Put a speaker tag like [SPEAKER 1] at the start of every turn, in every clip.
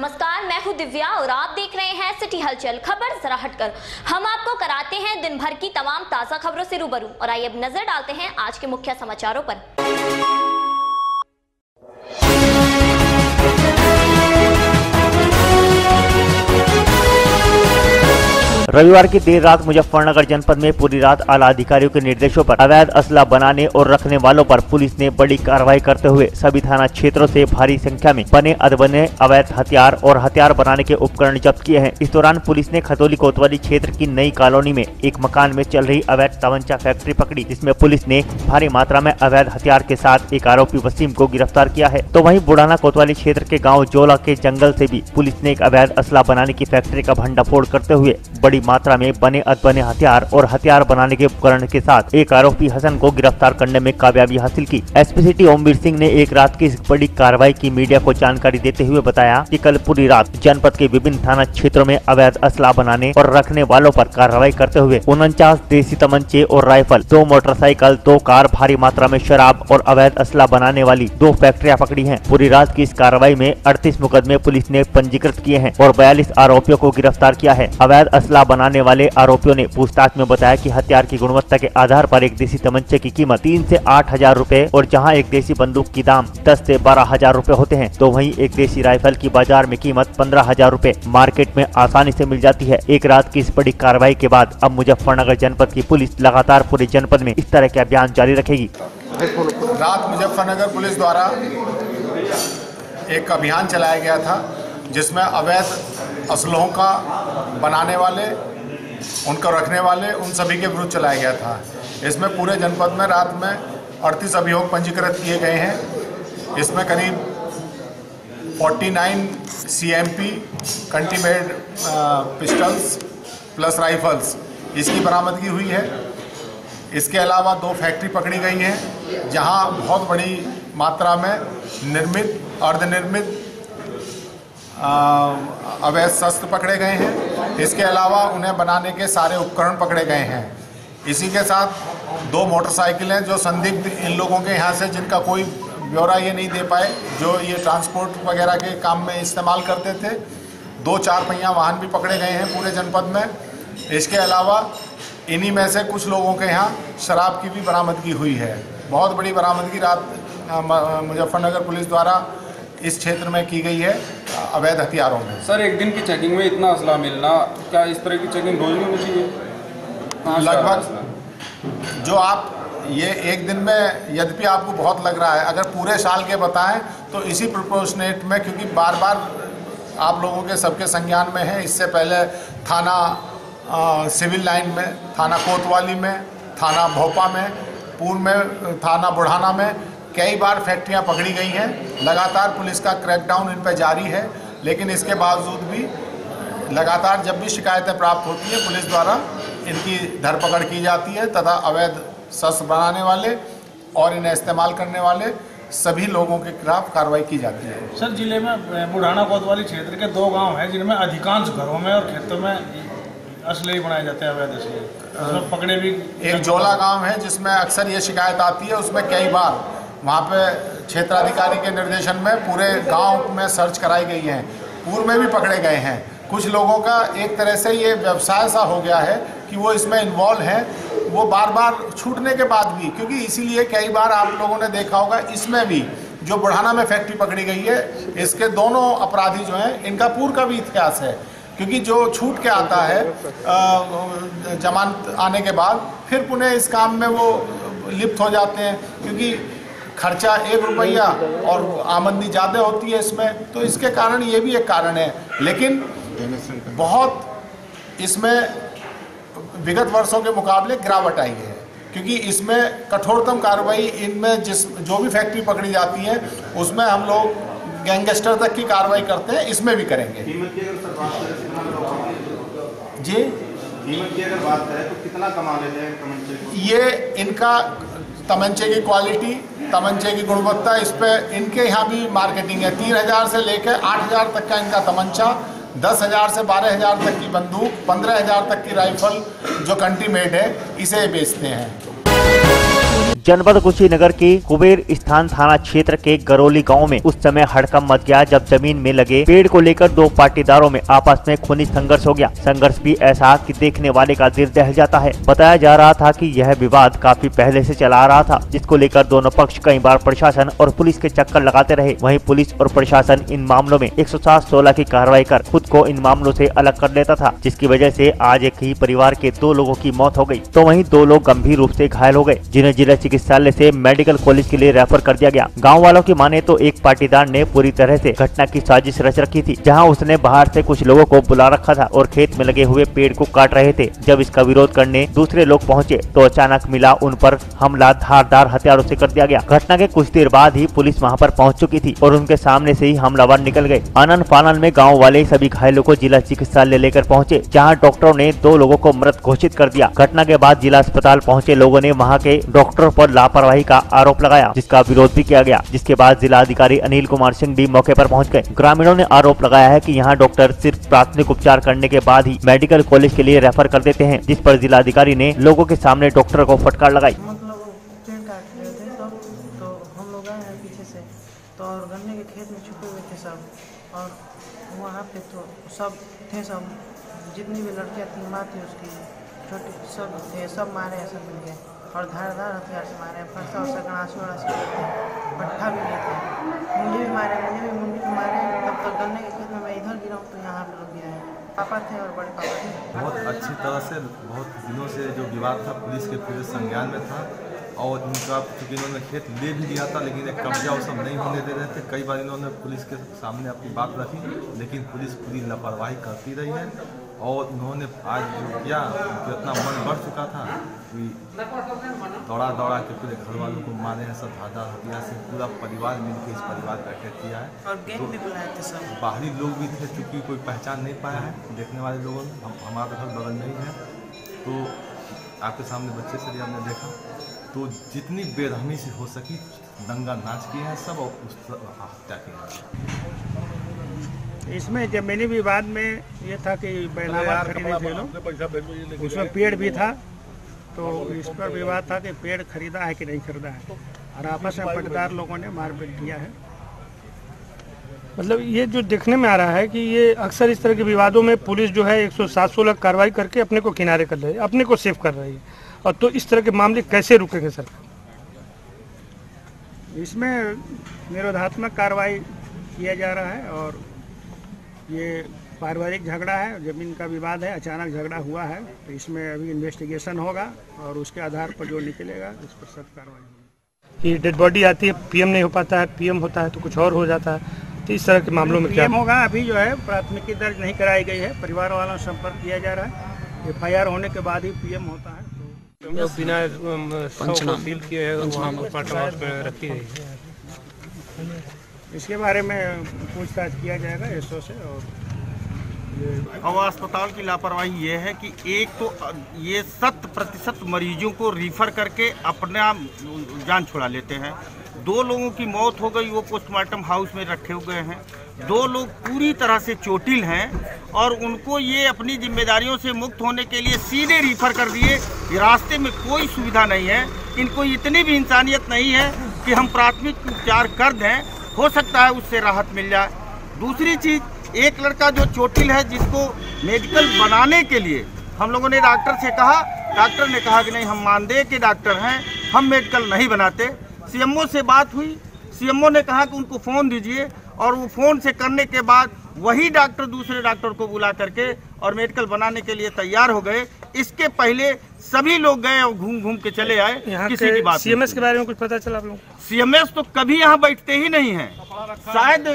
[SPEAKER 1] नमस्कार, मैं हूं दिव्या और आप देख रहे हैं सिटी हलचल। खबर जरा हटकर हम आपको कराते हैं दिन भर की तमाम ताजा खबरों से रूबरू। और आइए अब नजर डालते हैं आज के मुख्य समाचारों पर।
[SPEAKER 2] रविवार की देर रात मुजफ्फरनगर जनपद में पूरी रात आला अधिकारियों के निर्देशों पर अवैध असला बनाने और रखने वालों पर पुलिस ने बड़ी कार्रवाई करते हुए सभी थाना क्षेत्रों से भारी संख्या में बने अधबने अवैध हथियार और हथियार बनाने के उपकरण जब्त किए हैं। इस दौरान पुलिस ने खतौली कोतवाली क्षेत्र की नई कॉलोनी में एक मकान में चल रही अवैध तमंचा फैक्ट्री पकड़ी, जिसमें पुलिस ने भारी मात्रा में अवैध हथियार के साथ एक आरोपी वसीम को गिरफ्तार किया है। तो वहीं बुढ़ाना कोतवाली क्षेत्र के गाँव जोला के जंगल से भी पुलिस ने एक अवैध असला बनाने की फैक्ट्री का भंडाफोड़ करते हुए बड़ी मात्रा में बने अधबने हथियार और हथियार बनाने के उपकरण के साथ एक आरोपी हसन को गिरफ्तार करने में कामयाबी हासिल की। एसपी सिटी ओमवीर सिंह ने एक रात की इस बड़ी कार्रवाई की मीडिया को जानकारी देते हुए बताया कि कल पूरी रात जनपद के विभिन्न थाना क्षेत्रों में अवैध असला बनाने और रखने वालों पर कार्रवाई करते हुए 49 देसी तमंचे और राइफल, 2 मोटरसाइकिल, 2 कार, भारी मात्रा में शराब और अवैध असला बनाने वाली 2 फैक्ट्रियां पकड़ी हैं। पूरी रात की इस कार्रवाई में 38 मुकदमे पुलिस ने पंजीकृत किए हैं और 42 आरोपियों को गिरफ्तार किया है। अवैध असला बनाने वाले आरोपियों ने पूछताछ में बताया कि हथियार की गुणवत्ता के आधार पर एक देसी तमंचे की कीमत 3 से 8 हजार रूपए और जहां एक देसी बंदूक की दाम 10 से 12 हजार रूपए होते हैं, तो वहीं एक देसी राइफल की बाजार में कीमत 15 हजार रूपए मार्केट में आसानी से मिल जाती है। एक रात की इस बड़ी कार्रवाई के बाद अब मुजफ्फरनगर जनपद की पुलिस लगातार पूरे जनपद में इस तरह के अभियान जारी रखेगी।
[SPEAKER 3] रात मुजफ्फरनगर पुलिस द्वारा एक अभियान चलाया गया था, जिसमें अवैध असलहों का बनाने वाले, उनको रखने वाले, उन सभी के विरुद्ध चलाया गया था। इसमें पूरे जनपद में रात में 38 अभियोग पंजीकृत किए गए हैं। इसमें करीब 49 CMP कंटीमेड पिस्टल्स प्लस राइफल्स इसकी बरामदगी हुई है। इसके अलावा 2 फैक्ट्री पकड़ी गई हैं, जहां बहुत बड़ी मात्रा में निर्मित, अर्धनिर्मित अवैध शस्त्र पकड़े गए हैं। इसके अलावा उन्हें बनाने के सारे उपकरण पकड़े गए हैं। इसी के साथ 2 मोटरसाइकिलें जो संदिग्ध इन लोगों के यहाँ से, जिनका कोई ब्यौरा ये नहीं दे पाए, जो ये ट्रांसपोर्ट वगैरह के काम में इस्तेमाल करते थे, 2 4 पहिया वाहन भी पकड़े गए हैं पूरे जनपद में। इसके अलावा इन्हीं में से कुछ लोगों के यहाँ शराब की भी बरामदगी हुई है। बहुत बड़ी बरामदगी रात मुजफ्फरनगर पुलिस द्वारा इस क्षेत्र में की गई है अवैध हथियारों में।
[SPEAKER 4] सर, एक दिन की चेकिंग में इतना असला मिलना, क्या इस तरह की चेकिंग रोज नहीं होनी चाहिए?
[SPEAKER 3] लगभग जो आप ये एक दिन में, यद्यपि आपको बहुत लग रहा है, अगर पूरे साल के बताएं तो इसी प्रोपोर्शनेट में, क्योंकि बार बार आप लोगों के सबके संज्ञान में है। इससे पहले थाना सिविल लाइन में, थाना कोतवाली में, थाना भोपा में, पूर्व में थाना बुढ़ाना में कई बार फैक्ट्रियां पकड़ी गई हैं। लगातार पुलिस का क्रैकडाउन इन पर जारी है, लेकिन इसके बावजूद भी लगातार जब भी शिकायतें प्राप्त होती हैं, पुलिस द्वारा इनकी धरपकड़ की जाती है तथा अवैध शस्त्र बनाने वाले और इन्हें इस्तेमाल करने वाले सभी लोगों के खिलाफ कार्रवाई की जाती है।
[SPEAKER 5] सर, जिले में बुढ़ाना कोतवाली क्षेत्र के 2 गाँव हैं जिनमें अधिकांश घरों में और खेतों में असले बनाए जाते हैं, अवैध असले पकड़े भी।
[SPEAKER 3] एक जोला गाँव है जिसमें अक्सर ये शिकायत आती है। उसमें कई बार वहाँ पे क्षेत्राधिकारी के निर्देशन में पूरे गांव में सर्च कराई गई है। पूर्व में भी पकड़े गए हैं। कुछ लोगों का एक तरह से ये व्यवसाय सा हो गया है कि वो इसमें इन्वॉल्व हैं। वो बार बार छूटने के बाद भी, क्योंकि इसीलिए कई बार आप लोगों ने देखा होगा, इसमें भी जो बुढ़ाना में फैक्ट्री पकड़ी गई है, इसके दोनों अपराधी जो हैं, इनका पूर्व का भी इतिहास है। क्योंकि जो छूट के आता है जमानत आने के बाद, फिर पुनः इस काम में वो लिप्त हो जाते हैं, क्योंकि खर्चा 1 रुपया और आमदनी ज़्यादा होती है इसमें, तो इसके कारण ये भी एक कारण है। लेकिन बहुत इसमें विगत वर्षों के मुकाबले गिरावट आई है, क्योंकि इसमें कठोरतम कार्रवाई, इनमें जो भी फैक्ट्री पकड़ी जाती है उसमें हम लोग गैंगस्टर तक की कार्रवाई करते हैं, इसमें भी करेंगे।
[SPEAKER 6] कीमत की अगर सर बात करें तो कितना
[SPEAKER 3] जी,
[SPEAKER 6] कीमत की अगर बात है तो कितना कमा लेते हैं तमंचे?
[SPEAKER 3] ये इनका तमंचे की क्वालिटी, तमंचे की गुणवत्ता, इस पर इनके यहाँ भी मार्केटिंग है। 3000 से लेकर 8000 तक का इनका तमंचा, 10,000 से 12,000 तक की बंदूक, 15,000 तक की राइफल जो कंटी मेड है, इसे बेचते हैं।
[SPEAKER 2] जनपद कुशीनगर के कुबेर स्थान थाना क्षेत्र के गरोली गांव में उस समय हड़कंप मच गया जब जमीन में लगे पेड़ को लेकर दो पाटीदारों में आपस में खूनी संघर्ष हो गया। संघर्ष भी ऐसा कि देखने वाले का दिल दहल जाता है। बताया जा रहा था कि यह विवाद काफी पहले से चला आ रहा था, जिसको लेकर दोनों पक्ष कई बार प्रशासन और पुलिस के चक्कर लगाते रहे। वहीं पुलिस और प्रशासन इन मामलों में 107-16 की कार्रवाई कर खुद को इन मामलों से अलग कर लेता था, जिसकी वजह से आज एक ही परिवार के 2 लोगों की मौत हो गई तो वहीं 2 लोग गंभीर रूप से घायल हो गए, जिन्हें जिला चिकित्सालय से मेडिकल कॉलेज के लिए रेफर कर दिया गया। गाँव वालों की माने तो एक पाटीदार ने पूरी तरह से घटना की साजिश रच रखी थी, जहां उसने बाहर से कुछ लोगों को बुला रखा था और खेत में लगे हुए पेड़ को काट रहे थे। जब इसका विरोध करने दूसरे लोग पहुंचे तो अचानक मिला उन पर हमला धारदार हथियारों से कर दिया गया। घटना के कुछ देर बाद ही पुलिस वहां पर पहुंच चुकी थी और उनके सामने से ही हमलावर निकल गए। आनन फानन में गाँव वाले सभी घायलों को जिला चिकित्सालय लेकर पहुँचे, जहाँ डॉक्टरों ने 2 लोगों को मृत घोषित कर दिया। घटना के बाद जिला अस्पताल पहुँचे लोगों ने वहाँ के डॉक्टरों पर लापरवाही का आरोप लगाया, जिसका विरोध भी किया गया। जिसके बाद जिला अधिकारी अनिल कुमार सिंह भी मौके पर पहुँच गए। ग्रामीणों ने आरोप लगाया है कि यहाँ डॉक्टर सिर्फ प्राथमिक उपचार करने के बाद ही मेडिकल कॉलेज के लिए रेफर कर देते हैं, जिस पर जिलाधिकारी ने लोगों के सामने डॉक्टर को फटकार लगाई।
[SPEAKER 7] मतलब पेड़ काट रहे थे सब, तो हम लोग आए हैं पीछे से, तो और गन्ने के खेत में छुपे हुए थे सब, और वहाँ पे तो सब थे, सब जितनी भी लड़कियाँ थी, माँ थी उसकी छोटी, सब थे, सब मारे हैं, सब मिल गए और धारदार हथियार से मारे, फरसा वरसा गणासी वड़ासी थे, पट्ठा भी लिए थे, मुझे भी मारे, मुंडी भी मारे। तब तक गन्ने के खेत में मैं इधर गिरा हूँ तो यहाँ पे लोग गिरा है, पापा थे और बड़े पापा थे।
[SPEAKER 8] बहुत अच्छी तरह से बहुत दिनों से जो विवाद था पुलिस के पूरे संज्ञान में था और इनका चूँकि इन्होंने खेत ले भी लिया था, लेकिन एक कब्जा वो सब नहीं होने दे रहे थे। कई बार इन्होंने पुलिस के सामने अपनी बात रखी, लेकिन पुलिस पूरी लापरवाही करती रही है और उन्होंने आज जो किया उनका इतना मन बढ़ चुका था कि दौड़ा के पूरे घर वालों को मारे हैं, सब धारदार हथियार से पूरा परिवार मिलकर इस परिवार का अटैक किया है।
[SPEAKER 7] और गेट भी बुलाए थे सब,
[SPEAKER 8] बाहरी लोग भी थे, चूँकि कोई पहचान नहीं पाया है देखने वाले लोगों ने। हमारा घर बगल में ही है, तो आपके सामने बच्चे से भी आपने देखा, तो जितनी बेरहमी से हो सकी दंगा नाच किए हैं सब और उस हत्या की है।
[SPEAKER 9] इसमें जमीनी विवाद में ये था कि पैदावार खरीदे थे लोग, उसमें पेड़ भी था, तो इस पर विवाद था कि पेड़ खरीदा है कि नहीं खरीदा है, और आपस में पट्टेदार लोगों ने मारपीट किया है।
[SPEAKER 10] मतलब ये जो देखने में आ रहा है कि ये अक्सर इस तरह के विवादों में पुलिस जो है 107-16 कार्रवाई करके अपने को किनारे कर रही है, अपने को सेफ कर रही है, और तो इस तरह के मामले कैसे रुकेंगे सरकार?
[SPEAKER 9] इसमें निरोधात्मक कार्रवाई किया जा रहा है और ये पारिवारिक झगड़ा है, ज़मीन का विवाद है, अचानक झगड़ा हुआ है, तो इसमें अभी इन्वेस्टिगेशन होगा और उसके आधार पर जो निकलेगा उस पर सख्त कार्रवाई होगी।
[SPEAKER 10] कि डेड बॉडी आती है, पीएम नहीं हो पाता है, पीएम होता है तो कुछ और हो जाता है, तो इस तरह के मामलों में क्या
[SPEAKER 9] पीएम होगा? अभी जो है प्राथमिकी दर्ज नहीं कराई गई है, परिवार वालों से संपर्क किया जा रहा है, FIR होने के बाद ही पीएम होता है।
[SPEAKER 10] तो बिना सील किए वहाँ रखी गई है,
[SPEAKER 9] इसके बारे में पूछताछ किया जाएगा एसओ से।
[SPEAKER 6] और अस्पताल की लापरवाही ये है कि एक तो ये 100% मरीजों को रिफ़र करके अपना जान छुड़ा लेते हैं। 2 लोगों की मौत हो गई, वो पोस्टमार्टम हाउस में रखे हुए हैं। 2 लोग पूरी तरह से चोटिल हैं और उनको ये अपनी जिम्मेदारियों से मुक्त होने के लिए सीधे रिफ़र कर दिए। रास्ते में कोई सुविधा नहीं है, इनको इतनी भी इंसानियत नहीं है कि हम प्राथमिक उपचार कर दें, हो सकता है उससे राहत मिल जाए। दूसरी चीज़, एक लड़का जो चोटिल है जिसको मेडिकल बनाने के लिए हम लोगों ने डॉक्टर से कहा, डॉक्टर ने कहा कि नहीं, हम मानदेय के डॉक्टर हैं, हम मेडिकल नहीं बनाते। सीएमओ से बात हुई, सीएमओ ने कहा कि उनको फ़ोन दीजिए, और वो फ़ोन से करने के बाद वही डॉक्टर दूसरे डॉक्टर को बुला करके और मेडिकल बनाने के लिए तैयार हो गए। इसके पहले सभी लोग गए और घूम घूम के चले आए, किसी की बात।
[SPEAKER 10] सीएमएस के बारे में कुछ पता चला आप लोगों को?
[SPEAKER 6] सीएमएस तो कभी यहाँ बैठते ही नहीं है, शायद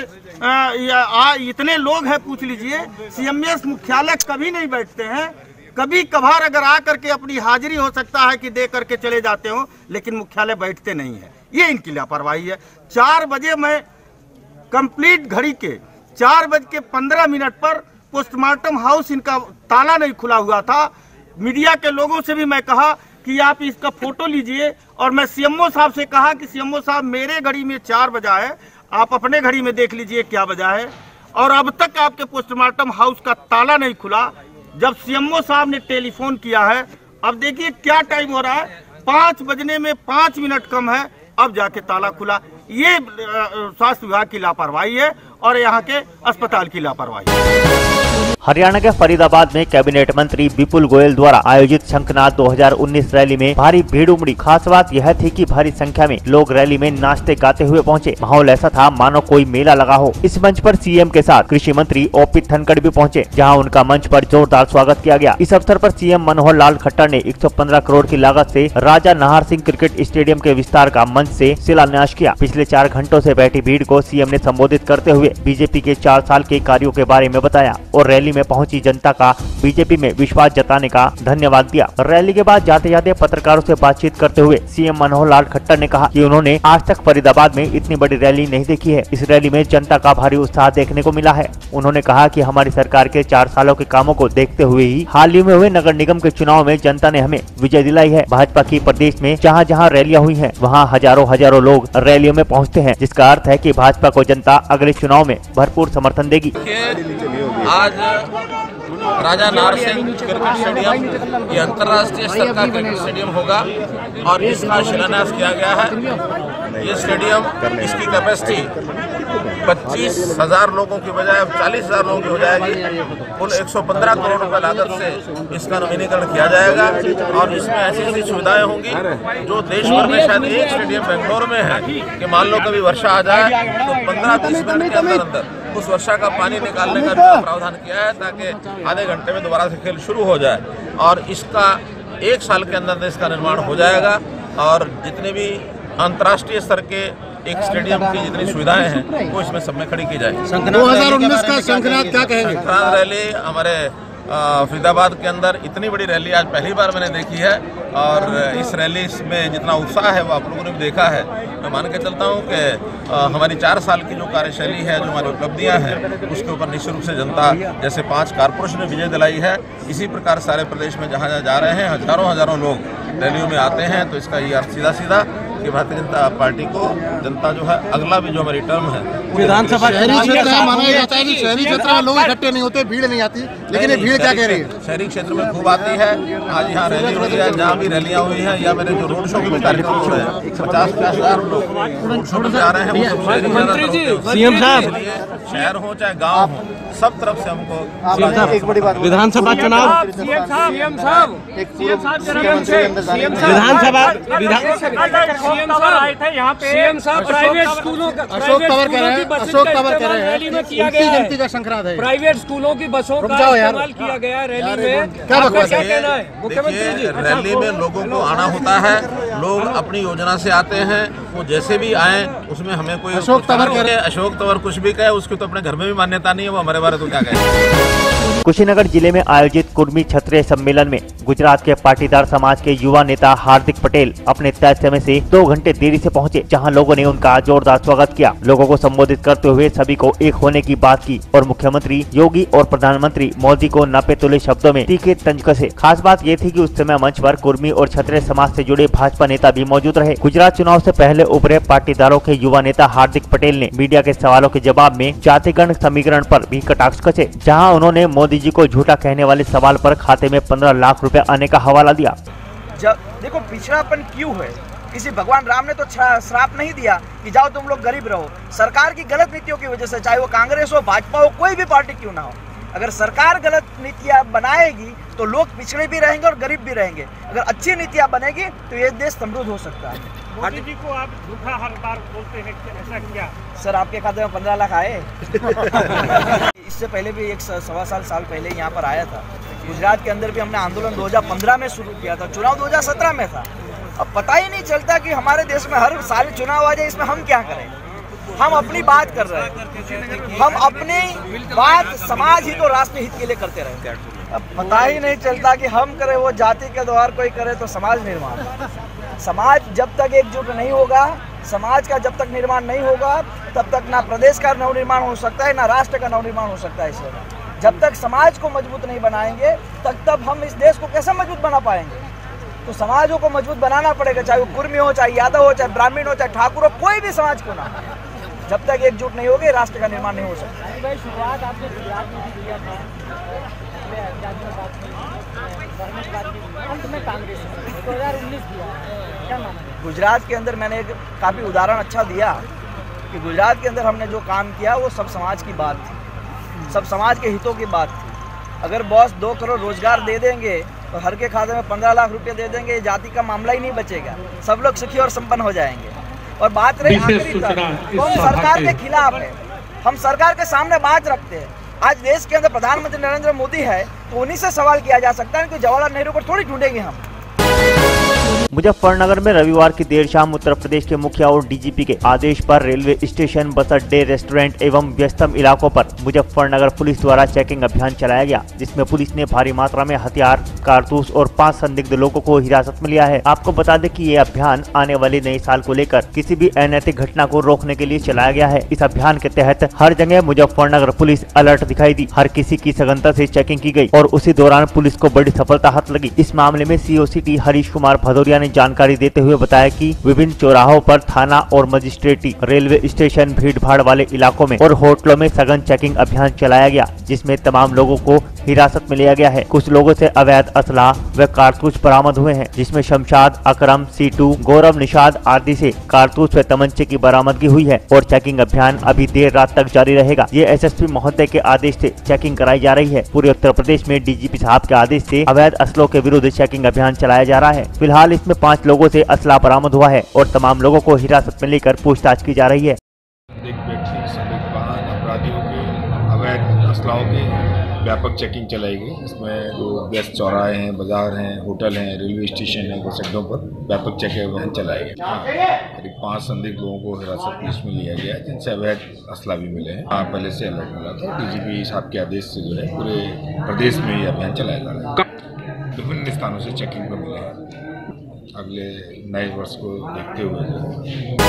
[SPEAKER 6] इतने लोग हैं, पूछ लीजिए, सीएमएस मुख्यालय कभी नहीं बैठते हैं। कभी कभार अगर आ करके अपनी हाजिरी हो सकता है कि दे करके चले जाते हो, लेकिन मुख्यालय बैठते नहीं है। ये इनकी लापरवाही है। 4 बजे मैं कंप्लीट घड़ी के 4:15 पर पोस्टमार्टम हाउस इनका ताला नहीं खुला हुआ था। मीडिया के लोगों से भी मैं कहा कि आप इसका फोटो लीजिए, और मैं सीएमओ साहब से कहा कि सीएमओ साहब मेरे घड़ी में 4 बजा है, आप अपने घड़ी में देख लीजिए क्या बजा है, और अब तक आपके पोस्टमार्टम हाउस का ताला नहीं खुला। जब सीएमओ साहब ने टेलीफोन किया है, अब देखिए क्या टाइम हो रहा है, 5 बजने में 5 मिनट कम है, अब जाके ताला खुला। ये स्वास्थ्य विभाग की लापरवाही है और यहाँ के अस्पताल की लापरवाही है।
[SPEAKER 2] हरियाणा के फरीदाबाद में कैबिनेट मंत्री विपुल गोयल द्वारा आयोजित शंखनाद 2019 रैली में भारी भीड़ उमड़ी। खास बात यह थी कि भारी संख्या में लोग रैली में नाचते गाते हुए पहुंचे। माहौल ऐसा था मानो कोई मेला लगा हो। इस मंच पर सीएम के साथ कृषि मंत्री ओपी धनखड़ भी पहुंचे, जहां उनका मंच पर जोरदार स्वागत किया गया। इस अवसर पर सीएम मनोहर लाल खट्टर ने 115 करोड़ की लागत से राजा नाहर सिंह क्रिकेट स्टेडियम के विस्तार का मंच से शिलान्यास किया। पिछले 4 घंटों से बैठी भीड़ को सीएम ने संबोधित करते हुए बीजेपी के 4 साल के कार्यों के बारे में बताया और रैली में पहुंची जनता का बीजेपी में विश्वास जताने का धन्यवाद दिया। रैली के बाद जाते जाते पत्रकारों से बातचीत करते हुए सीएम मनोहर लाल खट्टर ने कहा कि उन्होंने आज तक फरीदाबाद में इतनी बड़ी रैली नहीं देखी है। इस रैली में जनता का भारी उत्साह देखने को मिला है। उन्होंने कहा कि हमारी सरकार के 4 सालों के कामों को देखते हुए ही हाल ही में हुए नगर निगम के चुनाव में जनता ने हमें विजय दिलाई है। भाजपा की प्रदेश में जहाँ जहाँ रैलियां हुई हैं, वहाँ हजारों लोग रैलियों में पहुँचते हैं, जिसका अर्थ है कि भाजपा को जनता अगले चुनाव में भरपूर समर्थन देगी।
[SPEAKER 11] आज राजा नाहर सिंह क्रिकेट स्टेडियम ये अंतर्राष्ट्रीय स्तर का क्रिकेट स्टेडियम होगा और इसका शिलान्यास किया गया है। ये स्टेडियम इसकी कैपेसिटी 25,000 लोगों की बजाय अब 40,000 लोगों की हो जाएगी। कुल 115 करोड़ रुपए लागत से इसका नवीनीकरण किया जाएगा और इसमें ऐसी सुविधाएं होंगी जो देश भर में शायद एक स्टेडियम बेंगलोर में है कि मान लो कभी वर्षा आ जाए तो 15-20 मिनट के अंदर उस वर्षा का पानी निकालने का भी प्रावधान किया है ताकि आधे घंटे में दोबारा से खेल शुरू हो जाए। और इसका 1 साल के अंदर इसका निर्माण हो जाएगा और जितने भी अंतर्राष्ट्रीय स्तर के एक स्टेडियम की जितनी सुविधाएं हैं वो इसमें सब में खड़ी की जाए।
[SPEAKER 12] 2019 का शंखनाद क्या कहेंगे?
[SPEAKER 11] शंखनाद रैली हमारे फरीदाबाद के अंदर इतनी बड़ी रैली आज पहली बार मैंने देखी है और इस रैली में जितना उत्साह है वो आप लोगों ने भी देखा है। मैं मान के चलता हूँ कि हमारी 4 साल की जो कार्यशैली है, जो हमारी उपलब्धियाँ हैं, उसके ऊपर निश्चित रूप से जनता जैसे 5 कारपोरेशन ने विजय दिलाई है, इसी प्रकार सारे प्रदेश में जहाँ जहाँ जा रहे हैं हजारों लोग रैलियों में आते हैं। तो इसका ये अर्थ सीधा कि भारतीय जनता पार्टी को जनता जो है अगला भी जो हमारी टर्म है
[SPEAKER 12] विधानसभा शहरी क्षेत्र में माना जाता है कि शहरी क्षेत्र में लोग इकट्ठे नहीं होते, भीड़ नहीं आती, लेकिन ये भीड़ क्या कह रही है?
[SPEAKER 11] शहरी क्षेत्र में खूब आती है। आज यहाँ रैली हुई है, जहाँ भी रैलियाँ हुई हैं या मैंने जो रोड शो के भी कार्यक्रम हुए हैं 50,000 लोग रोड शो में आ रहे हैं।
[SPEAKER 12] सीएम साहब,
[SPEAKER 11] शहर हो चाहे गाँव हो, सब तरफ से हमको
[SPEAKER 12] एक बड़ी बात, विधानसभा चुनाव
[SPEAKER 13] सीएम साहब प्राइवेट स्कूलों का
[SPEAKER 12] अशोक तंवर कह रहे हैं उनकी गिनती का शंखनाद है।
[SPEAKER 13] प्राइवेट स्कूलों की बसों का इस्तेमाल किया गया रैली में,
[SPEAKER 12] क्या
[SPEAKER 13] कहना है मुख्यमंत्री जी?
[SPEAKER 11] रैली में लोगों को आना होता है, लोग अपनी योजना से आते हैं, वो जैसे भी आए उसमें हमें कोई
[SPEAKER 12] अशोक
[SPEAKER 11] तंवर कुछ भी कहे उसकी तो अपने घर में भी मान्यता नहीं है, वो हमारे बारे तो क्या कहे।
[SPEAKER 2] कुशीनगर जिले में आयोजित कुर्मी क्षत्रिय सम्मेलन में गुजरात के पाटीदार समाज के युवा नेता हार्दिक पटेल अपने तय समय से 2 घंटे देरी से पहुंचे, जहां लोगों ने उनका जोरदार स्वागत किया। लोगों को संबोधित करते हुए सभी को एक होने की बात की और मुख्यमंत्री योगी और प्रधानमंत्री मोदी को नापे तुले शब्दों में तीखे तंज कसे। खास बात ये थी कि उस समय मंच पर कुर्मी और क्षत्रिय समाज से जुड़े भाजपा नेता भी मौजूद रहे। गुजरात चुनाव से पहले उभरे पाटीदारों के युवा नेता हार्दिक पटेल ने मीडिया के सवालों के जवाब में जातिगण समीकरण पर भी कटाक्ष कसे, जहाँ उन्होंने मोदी जी को झूठा कहने वाले सवाल पर खाते में 15 लाख रुपए आने का हवाला दिया।
[SPEAKER 14] देखो पिछड़ापन क्यों है? किसी भगवान राम ने तो श्राप नहीं दिया कि जाओ तुम लोग गरीब रहो। सरकार की गलत नीतियों की वजह से, चाहे वो कांग्रेस हो, भाजपा हो, कोई भी पार्टी क्यों ना हो, अगर सरकार गलत नीतियाँ बनाएगी तो लोग पिछड़े भी रहेंगे और गरीब भी रहेंगे। अगर अच्छी नीतियाँ बनेगी तो ये देश समृद्ध हो सकता है।
[SPEAKER 9] मोदी जी को आप झूठा हर बार बोलते हैं, ऐसा क्या?
[SPEAKER 14] सर आपके खाते में 15 लाख आए। इससे पहले भी 1.25 साल पहले यहाँ पर आया था। गुजरात के अंदर भी हमने आंदोलन 2015 में शुरू किया था, चुनाव 2017 में था। अब पता ही नहीं चलता कि हमारे देश में हर साल चुनाव आ जाए, इसमें हम क्या करें? हम अपनी बात कर रहे हैं, हम अपनी बात समाज हित और राष्ट्र हित के लिए करते रहे। अब पता ही नहीं चलता कि हम करें वो जाति के द्वार कोई करे तो समाज निर्माण। समाज जब तक एकजुट नहीं होगा, समाज का जब तक निर्माण नहीं होगा, तब तक ना प्रदेश का नवनिर्माण हो सकता है, ना राष्ट्र का नवनिर्माण हो सकता है। इसलिए जब तक समाज को मजबूत नहीं बनाएंगे तब हम इस देश को कैसे मजबूत बना पाएंगे? तो समाजों को मजबूत बनाना पड़ेगा, चाहे वो कुर्मी हो, चाहे यादव हो, चाहे ब्राह्मण हो, चाहे ठाकुर हो, कोई भी समाज क्यों ना हो। जब तक एकजुट नहीं होगी राष्ट्र का निर्माण नहीं हो सकता।
[SPEAKER 15] पिछले विधानसभा बात बढ़ने के बाद अंत में कांग्रेस 2019 दिया, क्या माना?
[SPEAKER 14] गुजरात के अंदर मैंने एक काफ़ी उदाहरण अच्छा दिया कि गुजरात के अंदर हमने जो काम किया वो सब समाज की बात थी, सब समाज के हितों की बात थी। अगर बॉस 2 करोड़ रोजगार दे देंगे तो हर के खाते में 15 लाख रुपए दे देंगे, जाति का मामला ही नहीं बचेगा, सब लोग सुखी और संपन्न हो जाएंगे। और बात रही आखिरी तक, कौन सरकार के खिलाफ है? हम सरकार के सामने बात रखते हैं। आज देश के अंदर प्रधानमंत्री नरेंद्र मोदी है तो उन्हीं से सवाल किया जा सकता है कि जवाहरलाल नेहरू पर थोड़ी ढूंढेंगे हम।
[SPEAKER 2] मुजफ्फरनगर में रविवार की देर शाम उत्तर प्रदेश के मुखिया और डीजीपी के आदेश पर रेलवे स्टेशन, बस अड्डे, रेस्टोरेंट एवं व्यस्तम इलाकों पर मुजफ्फरनगर पुलिस द्वारा चेकिंग अभियान चलाया गया, जिसमें पुलिस ने भारी मात्रा में हथियार, कारतूस और 5 संदिग्ध लोगों को हिरासत में लिया है। आपको बता दें कि ये अभियान आने वाले नए साल को लेकर किसी भी अनैतिक घटना को रोकने के लिए चलाया गया है। इस अभियान के तहत हर जगह मुजफ्फरनगर पुलिस अलर्ट दिखाई दी, हर किसी की सघनता से चेकिंग की गई और उसी दौरान पुलिस को बड़ी सफलता हाथ लगी। इस मामले में COCT हरीश कुमार भदौरिया ने जानकारी देते हुए बताया कि विभिन्न चौराहों पर थाना और मजिस्ट्रेटी, रेलवे स्टेशन, भीड़ भाड़ वाले इलाकों में और होटलों में सघन चेकिंग अभियान चलाया गया, जिसमें तमाम लोगों को हिरासत में लिया गया है। कुछ लोगों से अवैध असला व कारतूस बरामद हुए हैं, जिसमें शमशाद, अकरम, सीटू, गौरव, निषाद आदि से कारतूस व तमंचे की बरामदगी हुई है और चेकिंग अभियान अभी देर रात तक जारी रहेगा। ये SSP महोदय के आदेश से चेकिंग कराई जा रही है। पूरे उत्तर प्रदेश में DGP साहब के आदेश से अवैध असलों के विरुद्ध चेकिंग अभियान चलाया जा रहा है। फिलहाल इसमें 5 लोगों से असला बरामद हुआ है और तमाम लोगों को हिरासत में लेकर पूछताछ की जा रही है।
[SPEAKER 16] अपराधियों के अवैध असलाओं की व्यापक चेकिंग चलाई गई। इसमें जो व्यस्त चौराहे हैं, बाजार हैं, होटल हैं, रेलवे स्टेशन है, बस अड्डों पर व्यापक चेकिंग अभियान चलाए गए। करीब 5 संदिग्ध लोगों को हिरासत पुलिस में लिया गया है, जिनसे अवैध असला भी मिले हैं। पहले से अलर्ट मिला था। DGP साहब के आदेश से जो है पूरे प्रदेश में ये अभियान चलाया जा रहा है। विभिन्न स्थानों से चेकिंग पर मिले हैं। अगले नए वर्ष को देखते हुए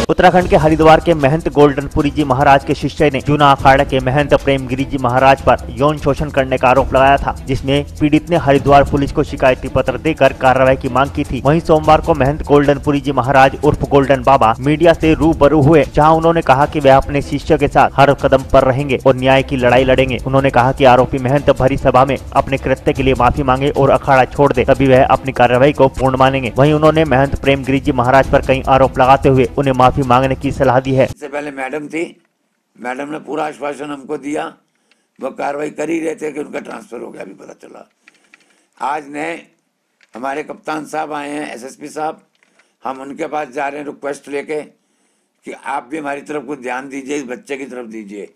[SPEAKER 2] उत्तराखंड के हरिद्वार के महंत गोल्डनपुरी जी महाराज के शिष्य ने जूना अखाड़ा के महंत प्रेमगिरी जी महाराज पर यौन शोषण करने का आरोप लगाया था, जिसमें पीड़ित ने हरिद्वार पुलिस को शिकायती पत्र देकर कार्रवाई की मांग की थी। वहीं सोमवार को महंत गोल्डनपुरी जी महाराज उर्फ गोल्डन बाबा मीडिया से रूबरू हुए, जहां उन्होंने कहा कि वह अपने शिष्य के साथ हर कदम पर रहेंगे और न्याय की लड़ाई लड़ेंगे। उन्होंने कहा कि आरोपी महंत भरी सभा में अपने कृत्य के लिए माफी मांगे और अखाड़ा छोड़ दे, तभी वह अपनी कार्रवाई को पूर्ण मानेंगे। वहीं उन्होंने महंत प्रेमगिरी जी महाराज पर कई आरोप लगाते हुए उन्हें माफी मांगने की सलाह दी है।
[SPEAKER 17] इससे पहले मैडम थी, मैडम ने पूरा आश्वासन हमको दिया, वो कार्रवाई कर ही रहे थे कि उनका ट्रांसफर हो गया, अभी पता चला। आज नए हमारे कप्तान साहब आए हैं, SSP साहब, हम उनके पास जा रहे हैं रिक्वेस्ट लेके कि आप भी हमारी तरफ कुछ ध्यान दीजिए, इस बच्चे की तरफ दीजिए।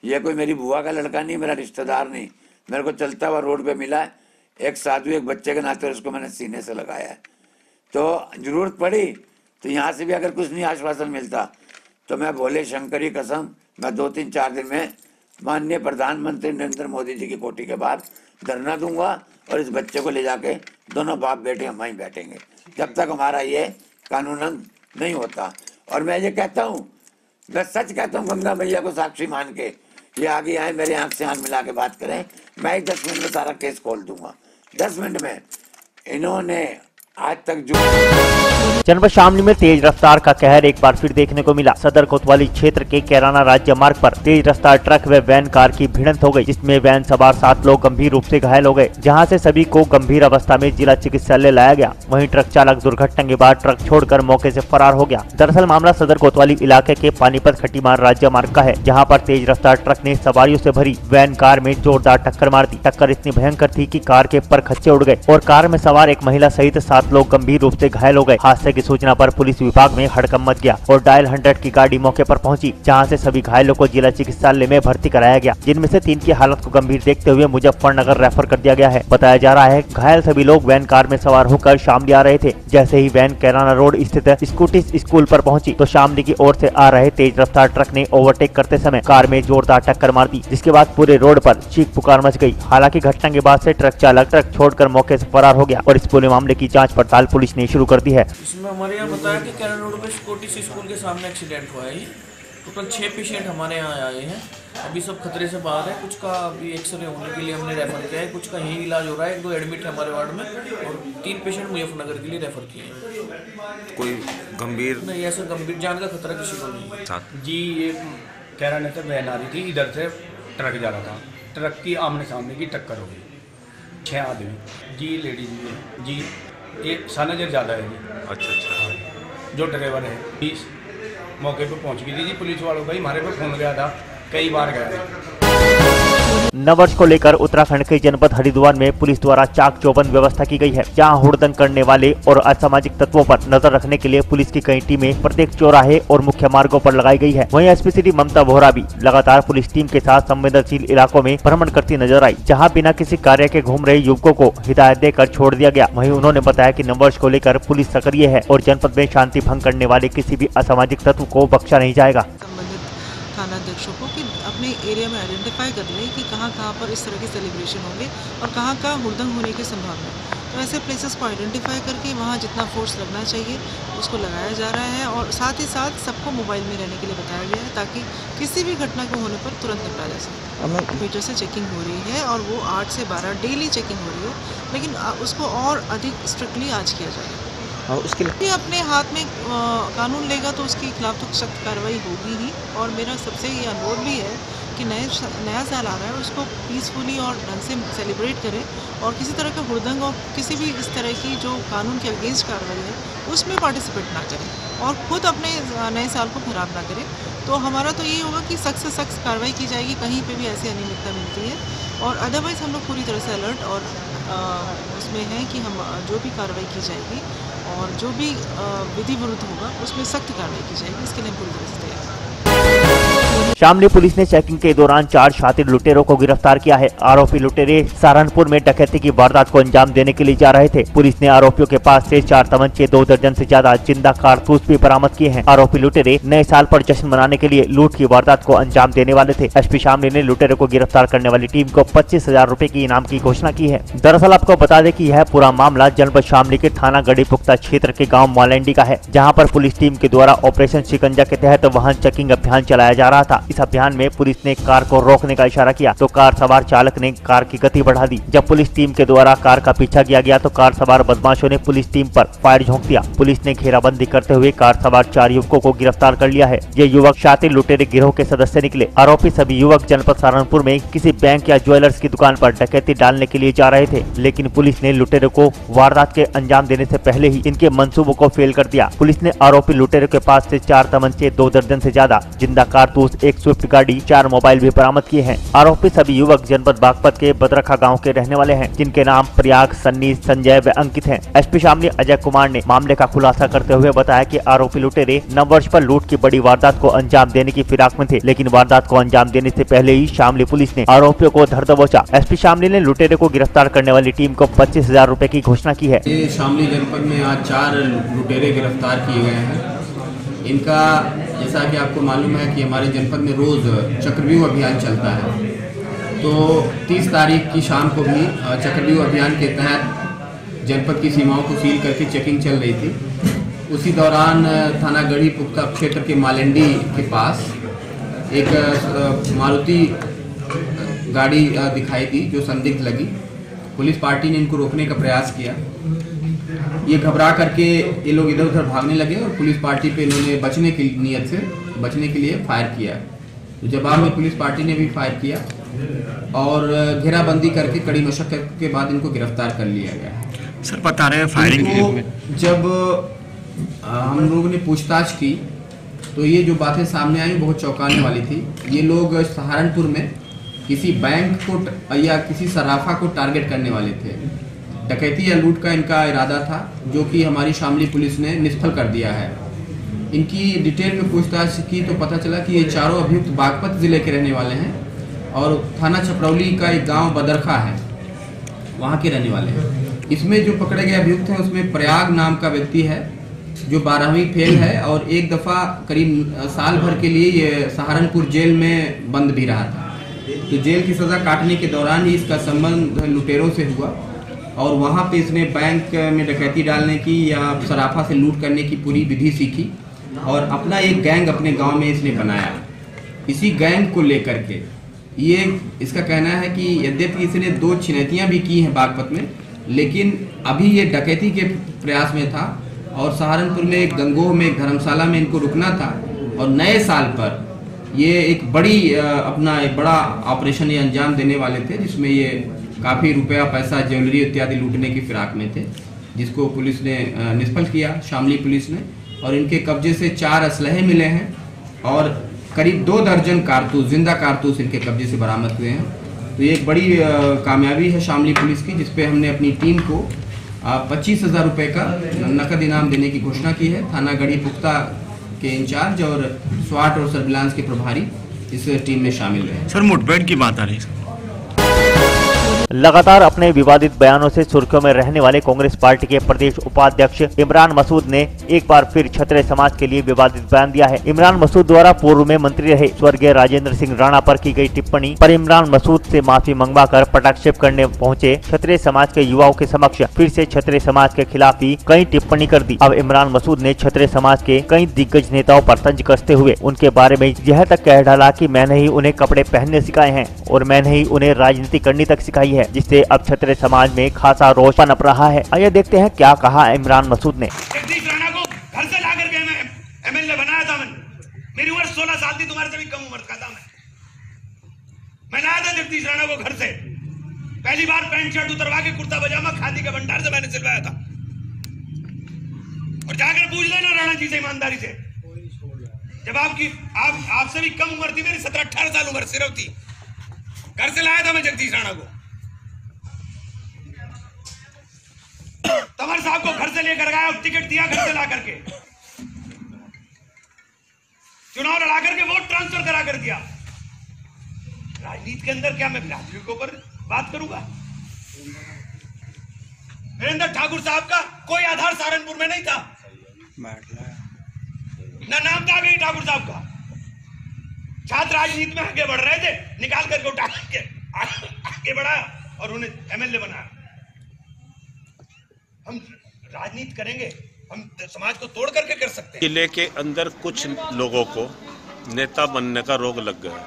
[SPEAKER 17] ये कोई मेरी बुआ का लड़का नहीं, मेरा रिश्तेदार नहीं, मेरे को चलता हुआ रोड पे मिला, एक साधु एक बच्चे के नाते उसको मैंने सीने से लगाया है। तो जरूरत पड़ी तो यहाँ से भी अगर कुछ नहीं आश्वासन मिलता तो मैं भोले शंकर की कसम, मैं 2-3-4 दिन में माननीय प्रधानमंत्री नरेंद्र मोदी जी की कोठी के बाहर धरना दूंगा और इस बच्चे को ले जाके दोनों बाप बेटे हम वहीं बैठेंगे जब तक हमारा ये कानूनन नहीं होता। और मैं ये कहता हूँ, मैं सच कहता हूँ, गंगा मैया को साक्षी मान के ये आगे आए, मेरे आंख से आंख मिला के बात करें, मैं 10 मिनट में सारा केस खोल दूंगा। 10 मिनट में इन्होंने आज तक जो
[SPEAKER 2] जनपद शामली में तेज रफ्तार का कहर एक बार फिर देखने को मिला। सदर कोतवाली क्षेत्र के कैराना राज्य मार्ग पर तेज रफ्तार ट्रक व वैन कार की भिड़ंत हो गई, जिसमें वैन सवार 7 लोग गंभीर रूप से घायल हो गए, जहां से सभी को गंभीर अवस्था में जिला चिकित्सालय लाया गया। वहीं ट्रक चालक दुर्घटना के बाद ट्रक छोड़कर मौके से फरार हो गया। दरअसल मामला सदर कोतवाली इलाके के पानीपत खटीमार राज्य मार्ग का है, जहाँ पर तेज रफ्तार ट्रक ने सवारियों से भरी वैन कार में जोरदार टक्कर मार दी। टक्कर इतनी भयंकर थी कि कार के परखच्चे उड़ गए और कार में सवार एक महिला सहित 7 लोग गंभीर रूप से घायल हो गए। हादसे की सूचना पर पुलिस विभाग में हड़कंप मच गया और डायल 100 की गाड़ी मौके पर पहुंची, जहां से सभी घायलों को जिला चिकित्सालय में भर्ती कराया गया, जिनमें से 3 की हालत को गंभीर देखते हुए मुजफ्फरनगर रेफर कर दिया गया है। बताया जा रहा है घायल सभी लोग वैन कार में सवार होकर शामली आ रहे थे। जैसे ही वैन कैराना रोड स्थित स्कूटी स्कूल पर पहुंची तो शामली की ओर से आ रहे तेज रफ्तार ट्रक ने ओवरटेक करते समय कार में जोरदार टक्कर मार दी, जिसके बाद पूरे रोड पर चीख पुकार मच गई। हालांकि घटना के बाद से ट्रक चालक ट्रक छोड़कर मौके से फरार हो गया और इस पूरे मामले की जाँच पड़ताल पुलिस ने शुरू कर दी है।
[SPEAKER 18] इसमें हमारे यहाँ बताया कि कैरन रोड पे स्कूटी स्कूल के सामने एक्सीडेंट हुआ है। टोटल 6 पेशेंट हमारे यहाँ आए हैं, अभी सब खतरे से बाहर है। कुछ का अभी एक्सरे होने के लिए हमने रेफर किया है, कुछ का यही इलाज हो रहा है। 1-2 एडमिट है हमारे वार्ड में और 3 पेशेंट मुजफ्फरनगर के लिए रेफर किए हैं।
[SPEAKER 19] कोई गंभीर
[SPEAKER 18] नहीं, ऐसा गंभीर जान का खतरा किसी को नहीं
[SPEAKER 19] था।
[SPEAKER 20] जी, ये कैराने से वैन आ रही थी, इधर से ट्रक जा रहा था,
[SPEAKER 13] ट्रक की आमने सामने की टक्कर हो गई। 6 आदमी जी, लेडीज भी जी, एक सनजर ज़्यादा है जी। अच्छा। जो ड्राइवर है पुलिस मौके पर पहुंच गई थी पुलिस वालों का ही हमारे पे फोन गया था, कई बार गया।
[SPEAKER 2] नववर्ष को लेकर उत्तराखंड के जनपद हरिद्वार में पुलिस द्वारा चाक चौबंद व्यवस्था की गई है, जहां हुड़दंग करने वाले और असामाजिक तत्वों पर नजर रखने के लिए पुलिस की कई टीमें प्रत्येक चौराहे और मुख्य मार्गों पर लगाई गई है। वहीं एसपी सिटी ममता बोहरा भी लगातार पुलिस टीम के साथ संवेदनशील इलाकों में भ्रमण करती नजर आई, जहां बिना किसी कार्य के घूम रहे युवकों को हिदायत देकर छोड़ दिया गया। वहीं उन्होंने बताया कि नववर्ष को लेकर पुलिस सक्रिय है और जनपद में शांति भंग करने वाले किसी भी असामाजिक तत्व को बख्शा नहीं जाएगा।
[SPEAKER 7] थाना अध्यक्षों को कि अपने एरिया में आइडेंटिफाई कर लें कि कहाँ पर इस तरह के सेलिब्रेशन होंगे और कहाँ हुड़दंग होने की संभावना है। तो ऐसे प्लेसेस को आइडेंटिफाई करके वहाँ जितना फोर्स लगना चाहिए उसको लगाया जा रहा है और साथ ही साथ सबको मोबाइल में रहने के लिए बताया गया है ताकि किसी भी घटना के होने पर तुरंत निपटा जा सके। मीटर से चेकिंग हो रही है और वो 8 से 12 डेली चेकिंग हो रही है, लेकिन उसको और अधिक स्ट्रिक्टली आज किया जाएगा। और उसके लिए अपने हाथ में कानून लेगा तो उसके खिलाफ तो सख्त कार्रवाई होगी ही। और मेरा सबसे ये अनुरोध भी है कि नया साल आ रहा है उसको पीसफुली और ढंग से सेलिब्रेट करें और किसी तरह का हुड़दंग और किसी भी इस तरह की जो कानून के अगेंस्ट कार्रवाई है उसमें पार्टिसिपेट ना करें और खुद अपने नए साल को खराब ना करें। तो हमारा तो यही होगा कि सख्त से सख्त कार्रवाई की जाएगी कहीं पे भी ऐसी अनियमितता मिलती है और अदरवाइज़ हम लोग पूरी तरह से अलर्ट और उसमें हैं कि हम जो भी कार्रवाई की जाएगी और जो भी विधि विरुद्ध होगा उसमें सख्त कार्रवाई की जाएगी, इसके लिए पूरी तरह से तैयार है।
[SPEAKER 2] शामली पुलिस ने चेकिंग के दौरान 4 शातिर लुटेरों को गिरफ्तार किया है। आरोपी लुटेरे सहारनपुर में डकैती की वारदात को अंजाम देने के लिए जा रहे थे। पुलिस ने आरोपियों के पास से 4 तमंचे, 2 दर्जन से ज्यादा जिंदा कारतूस भी बरामद किए हैं। आरोपी लुटेरे नए साल पर जश्न मनाने के लिए लूट की वारदात को अंजाम देने वाले थे। एसपी शामली ने लुटेरों को गिरफ्तार करने वाली टीम को 25,000 रूपए की इनाम की घोषणा की है। दरअसल आपको बता दें कि यह पूरा मामला जनपद शामली के थाना गढ़ी पुख्ता क्षेत्र के गाँव मालेंडी का है, जहाँ पर पुलिस टीम के द्वारा ऑपरेशन शिकंजा के तहत वाहन चेकिंग अभियान चलाया जा रहा था। इस अभियान में पुलिस ने कार को रोकने का इशारा किया तो कार सवार चालक ने कार की गति बढ़ा दी। जब पुलिस टीम के द्वारा कार का पीछा किया गया तो कार सवार बदमाशों ने पुलिस टीम पर फायर झोंक दिया। पुलिस ने घेराबंदी करते हुए कार सवार 4 युवकों को गिरफ्तार कर लिया है। ये युवक शातिर लुटेरे गिरोह के सदस्य निकले। आरोपी सभी युवक जनपद सहारनपुर में किसी बैंक या ज्वेलर्स की दुकान पर डकैती डालने के लिए जा रहे थे, लेकिन पुलिस ने लुटेरों को वारदात के अंजाम देने से पहले ही इनके मंसूबों को फेल कर दिया। पुलिस ने आरोपी लुटेरों के पास से 4 तमंचे, 2 दर्जन से ज्यादा जिंदा कारतूस, 1 स्विफ्ट गाड़ी, 4 मोबाइल भी बरामद किए हैं। आरोपी सभी युवक जनपद बागपत के बदरखा गांव के रहने वाले हैं, जिनके नाम प्रयाग, सन्नी, संजय व अंकित हैं। एसपी शामली अजय कुमार ने मामले का खुलासा करते हुए बताया कि आरोपी लुटेरे नववर्ष पर लूट की बड़ी वारदात को अंजाम देने की फिराक में थे, लेकिन वारदात को अंजाम देने से पहले ही शामली पुलिस ने आरोपियों को धर दबोचा। एसपी शामली ने लुटेरे को गिरफ्तार करने वाली टीम को 25,000 रूपए की घोषणा की है।
[SPEAKER 19] शामली जनपद में आज 4 लुटेरे गिरफ्तार किए गए हैं। इनका जैसा कि आपको मालूम है कि हमारे जनपद में रोज़ चक्रव्यूह अभियान चलता है, तो 30 तारीख की शाम को भी चक्रव्यूह अभियान के तहत जनपद की सीमाओं को सील करके चेकिंग चल रही थी। उसी दौरान थाना गढ़ी पुख्ता क्षेत्र के मालेंडी के पास एक मारुति गाड़ी दिखाई दी जो संदिग्ध लगी। पुलिस पार्टी ने इनको रोकने का प्रयास किया। ये घबरा करके ये लोग इधर उधर भागने लगे और पुलिस पार्टी पे इन्होंने बचने की नीयत से बचने के लिए फायर किया। तो जवाब में पुलिस पार्टी ने भी फायर किया और घेराबंदी करके कड़ी मशक्कत के बाद इनको गिरफ्तार कर लिया गया।
[SPEAKER 20] सर बता रहे हैं फायरिंग
[SPEAKER 19] जब हम लोगों ने पूछताछ की तो ये जो बातें सामने आई बहुत चौंकाने वाली थी। ये लोग सहारनपुर में किसी बैंक को या किसी सराफा को टारगेट करने वाले थे। डकैती या लूट का इनका इरादा था, जो कि हमारी शामली पुलिस ने निष्फल कर दिया है। इनकी डिटेल में पूछताछ की तो पता चला कि ये चारों अभियुक्त बागपत जिले के रहने वाले हैं और थाना छपरौली का एक गांव बदरखा है, वहाँ के रहने वाले हैं। इसमें जो पकड़े गए अभियुक्त हैं उसमें प्रयाग नाम का व्यक्ति है जो 12वीं फेल है और एक दफ़ा करीब साल भर के लिए ये सहारनपुर जेल में बंद भी रहा था। तो जेल की सज़ा काटने के दौरान ही इसका संबंध लुटेरों से हुआ और वहाँ पे इसने बैंक में डकैती डालने की या सराफा से लूट करने की पूरी विधि सीखी और अपना एक गैंग अपने गांव में इसने बनाया। इसी गैंग को लेकर के ये इसका कहना है कि यद्यपि इसने 2 छिनैतियाँ भी की हैं बागपत में, लेकिन अभी ये डकैती के प्रयास में था और सहारनपुर में एक गंगोह में एक धर्मशाला में इनको रुकना था और नए साल पर ये एक बड़ा ऑपरेशन ये अंजाम देने वाले थे, जिसमें ये काफ़ी रुपया पैसा ज्वेलरी इत्यादि लूटने की फिराक में थे, जिसको पुलिस ने निष्फल किया, शामली पुलिस ने। और इनके कब्जे से 4 असलहे मिले हैं और करीब 2 दर्जन कारतूस, जिंदा कारतूस इनके कब्जे से बरामद हुए हैं। तो ये एक बड़ी कामयाबी है शामली पुलिस की, जिसपे हमने अपनी टीम को 25,000 रुपये का नकद इनाम देने की घोषणा की है। थाना गढ़ी पुख्ता के इंचार्ज और स्वाट और सर्विलांस के प्रभारी इस टीम में शामिल रहे।
[SPEAKER 20] सर, मुठभेड़ की बात आ रही है।
[SPEAKER 2] लगातार अपने विवादित बयानों से सुर्खियों में रहने वाले कांग्रेस पार्टी के प्रदेश उपाध्यक्ष इमरान मसूद ने एक बार फिर क्षत्रिय समाज के लिए विवादित बयान दिया है। इमरान मसूद द्वारा पूर्व में मंत्री रहे स्वर्गीय राजेंद्र सिंह राणा पर की गई टिप्पणी पर इमरान मसूद से माफी मंगवाकर पटाक्षेप करने पहुंचे क्षत्रिय समाज के युवाओं के समक्ष फिर से क्षत्रिय समाज के खिलाफ ही कई टिप्पणी कर दी। अब इमरान मसूद ने क्षत्रिय समाज के कई दिग्गज नेताओं पर तंज कसते हुए उनके बारे में यह तक कह डाला कि मैंने ही उन्हें कपड़े पहनने सिखाए हैं और मैंने ही उन्हें राजनीति करनी तक सिखाई है, जिससे अब क्षत्रिय समाज में खासा रोष पनप रहा है। आइए देखते हैं क्या कहा इमरान मसूद ने।
[SPEAKER 21] जगदीश राणा को घर से ला करके एमएलए बनाया था मैंने। मेरी उम्र 16 साल थी, तुम्हारे से भी कम उम्र का था मैं लाया था जगदीश राणा को घर से। पहली बार पैंट शर्ट उतरवा के कुर्ता पजामा खादी के भंडार से मैंने सिलवाया था। और जाकर पूछ लेना राणा जी से ईमानदारी से, जब आपसे भी कम उम्र थी, मेरी 17-18 साल उम्र सिर्फ थी, घर से लाया था मैं जगदीश राणा को। तंवर साहब को घर से लेकर गया, टिकट दिया घर से ला करके, चुनाव लड़ा करके वोट ट्रांसफर करा कर दिया। राजनीति के अंदर क्या मैं बिरादरी के ऊपर बात करूंगा? वीरेंद्र ठाकुर साहब का कोई आधार सहारनपुर में नहीं था, ना नाम था भी ठाकुर साहब का। छात्र राजनीति में आगे बढ़ रहे थे, निकाल करके उठा के आगे बढ़ाया और उन्हें एमएलए बनाया। हम राजनीति करेंगे, हम समाज को तोड़ करके कर सकते हैं।
[SPEAKER 22] किले के अंदर कुछ लोगों को नेता बनने का रोग लग गया।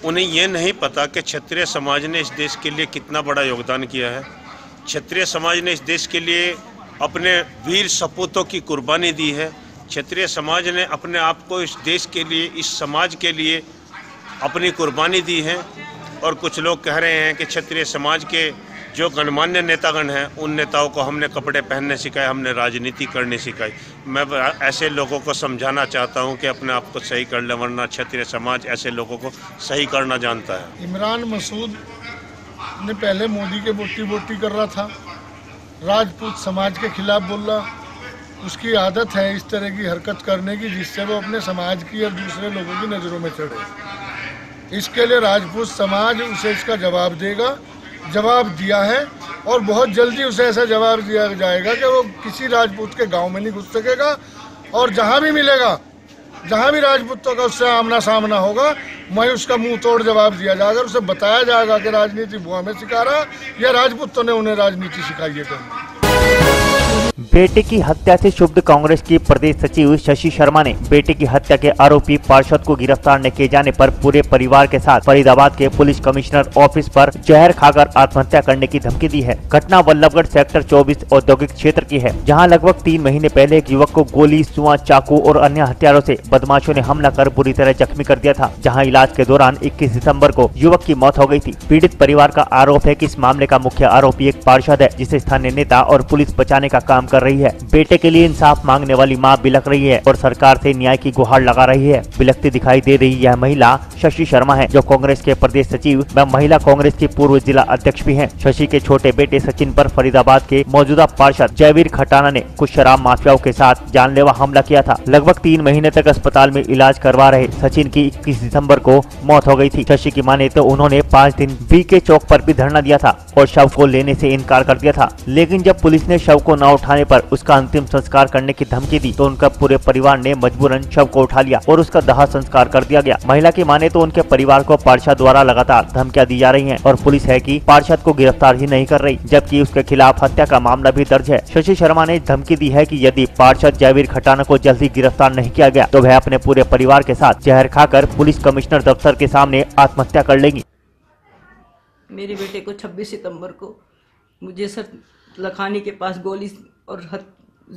[SPEAKER 22] उन्हें ये नहीं पता कि क्षत्रिय समाज ने इस देश के लिए कितना बड़ा योगदान किया है। क्षत्रिय समाज ने इस देश के लिए अपने वीर सपूतों की कुर्बानी दी है। क्षत्रिय समाज ने अपने आप को इस देश के लिए, इस समाज के लिए अपनी कुर्बानी दी है। और कुछ लोग कह रहे हैं कि क्षत्रिय समाज के जो गणमान्य नेतागण हैं, उन नेताओं को हमने कपड़े पहनने सिखाए, हमने राजनीति करनी सिखाई। मैं ऐसे लोगों को समझाना चाहता हूं कि अपने आप को सही कर ले, वरना क्षत्रिय समाज ऐसे लोगों को सही करना जानता है।
[SPEAKER 12] इमरान मसूद ने पहले मोदी के बोटी कर रहा था, राजपूत समाज के खिलाफ बोल रहा। उसकी आदत है इस तरह की हरकत करने की, जिससे वो अपने समाज की और दूसरे लोगों की नज़रों में चढ़े। इसके लिए राजपूत समाज उसे इसका जवाब देगा, जवाब दिया है और बहुत जल्दी उसे ऐसा जवाब दिया जाएगा कि वो किसी राजपूत के गांव में नहीं घुस सकेगा। और जहां भी मिलेगा, जहां भी राजपूतों का उससे आमना सामना होगा, वहीं उसका मुंह तोड़ जवाब दिया जाएगा। उसे बताया जाएगा कि राजनीति वो हमें सिखा रहा या राजपूतों ने उन्हें राजनीति सिखाई है।
[SPEAKER 2] बेटे की हत्या से क्षुब्ध कांग्रेस की प्रदेश सचिव शशि शर्मा ने बेटे की हत्या के आरोपी पार्षद को गिरफ्तार न किए जाने पर पूरे परिवार के साथ फरीदाबाद के पुलिस कमिश्नर ऑफिस पर जहर खाकर आत्महत्या करने की धमकी दी है। घटना वल्लभगढ़ सेक्टर 24 औद्योगिक क्षेत्र की है, जहां लगभग 3 महीने पहले एक युवक को गोली, सुआ, चाकू और अन्य हथियारों से बदमाशों ने हमला कर बुरी तरह जख्मी कर दिया था, जहाँ इलाज के दौरान 21 दिसम्बर को युवक की मौत हो गयी थी। पीड़ित परिवार का आरोप है कि इस मामले का मुख्य आरोपी एक पार्षद है, जिसे स्थानीय नेता और पुलिस बचाने का काम कर रही है। बेटे के लिए इंसाफ मांगने वाली मां बिलख रही है और सरकार से न्याय की गुहार लगा रही है। बिलखती दिखाई दे रही यह महिला शशि शर्मा है, जो कांग्रेस के प्रदेश सचिव व महिला कांग्रेस की पूर्व जिला अध्यक्ष भी हैं। शशि के छोटे बेटे सचिन पर फरीदाबाद के मौजूदा पार्षद जयवीर खटाना ने कुछ शराब माफियाओं के साथ जानलेवा हमला किया था। लगभग 3 महीने तक अस्पताल में इलाज करवा रहे सचिन की 21 दिसम्बर को मौत हो गयी थी। शशि की माने तो उन्होंने 5 दिन बीके चौक पर भी धरना दिया था और शव को लेने से इनकार कर दिया था, लेकिन जब पुलिस ने शव को न उठाने पर उसका अंतिम संस्कार करने की धमकी दी तो उनका पूरे परिवार ने मजबूरन शव को उठा लिया और उसका दाह संस्कार कर दिया गया। महिला की माने तो उनके परिवार को पार्षद द्वारा लगातार धमकियां दी जा रही हैं और पुलिस है कि पार्षद को गिरफ्तार ही नहीं कर रही, जबकि उसके खिलाफ हत्या का मामला भी दर्ज है। शशि शर्मा ने धमकी दी है कि यदि पार्षद जयवीर खटाना को जल्दी गिरफ्तार नहीं किया गया तो वह अपने पूरे परिवार के साथ जहर खाकर पुलिस कमिश्नर दफ्तर के सामने आत्महत्या कर लेगी।
[SPEAKER 23] मेरे बेटे को 26 सितंबर को मुझे सर लखानी के पास गोली और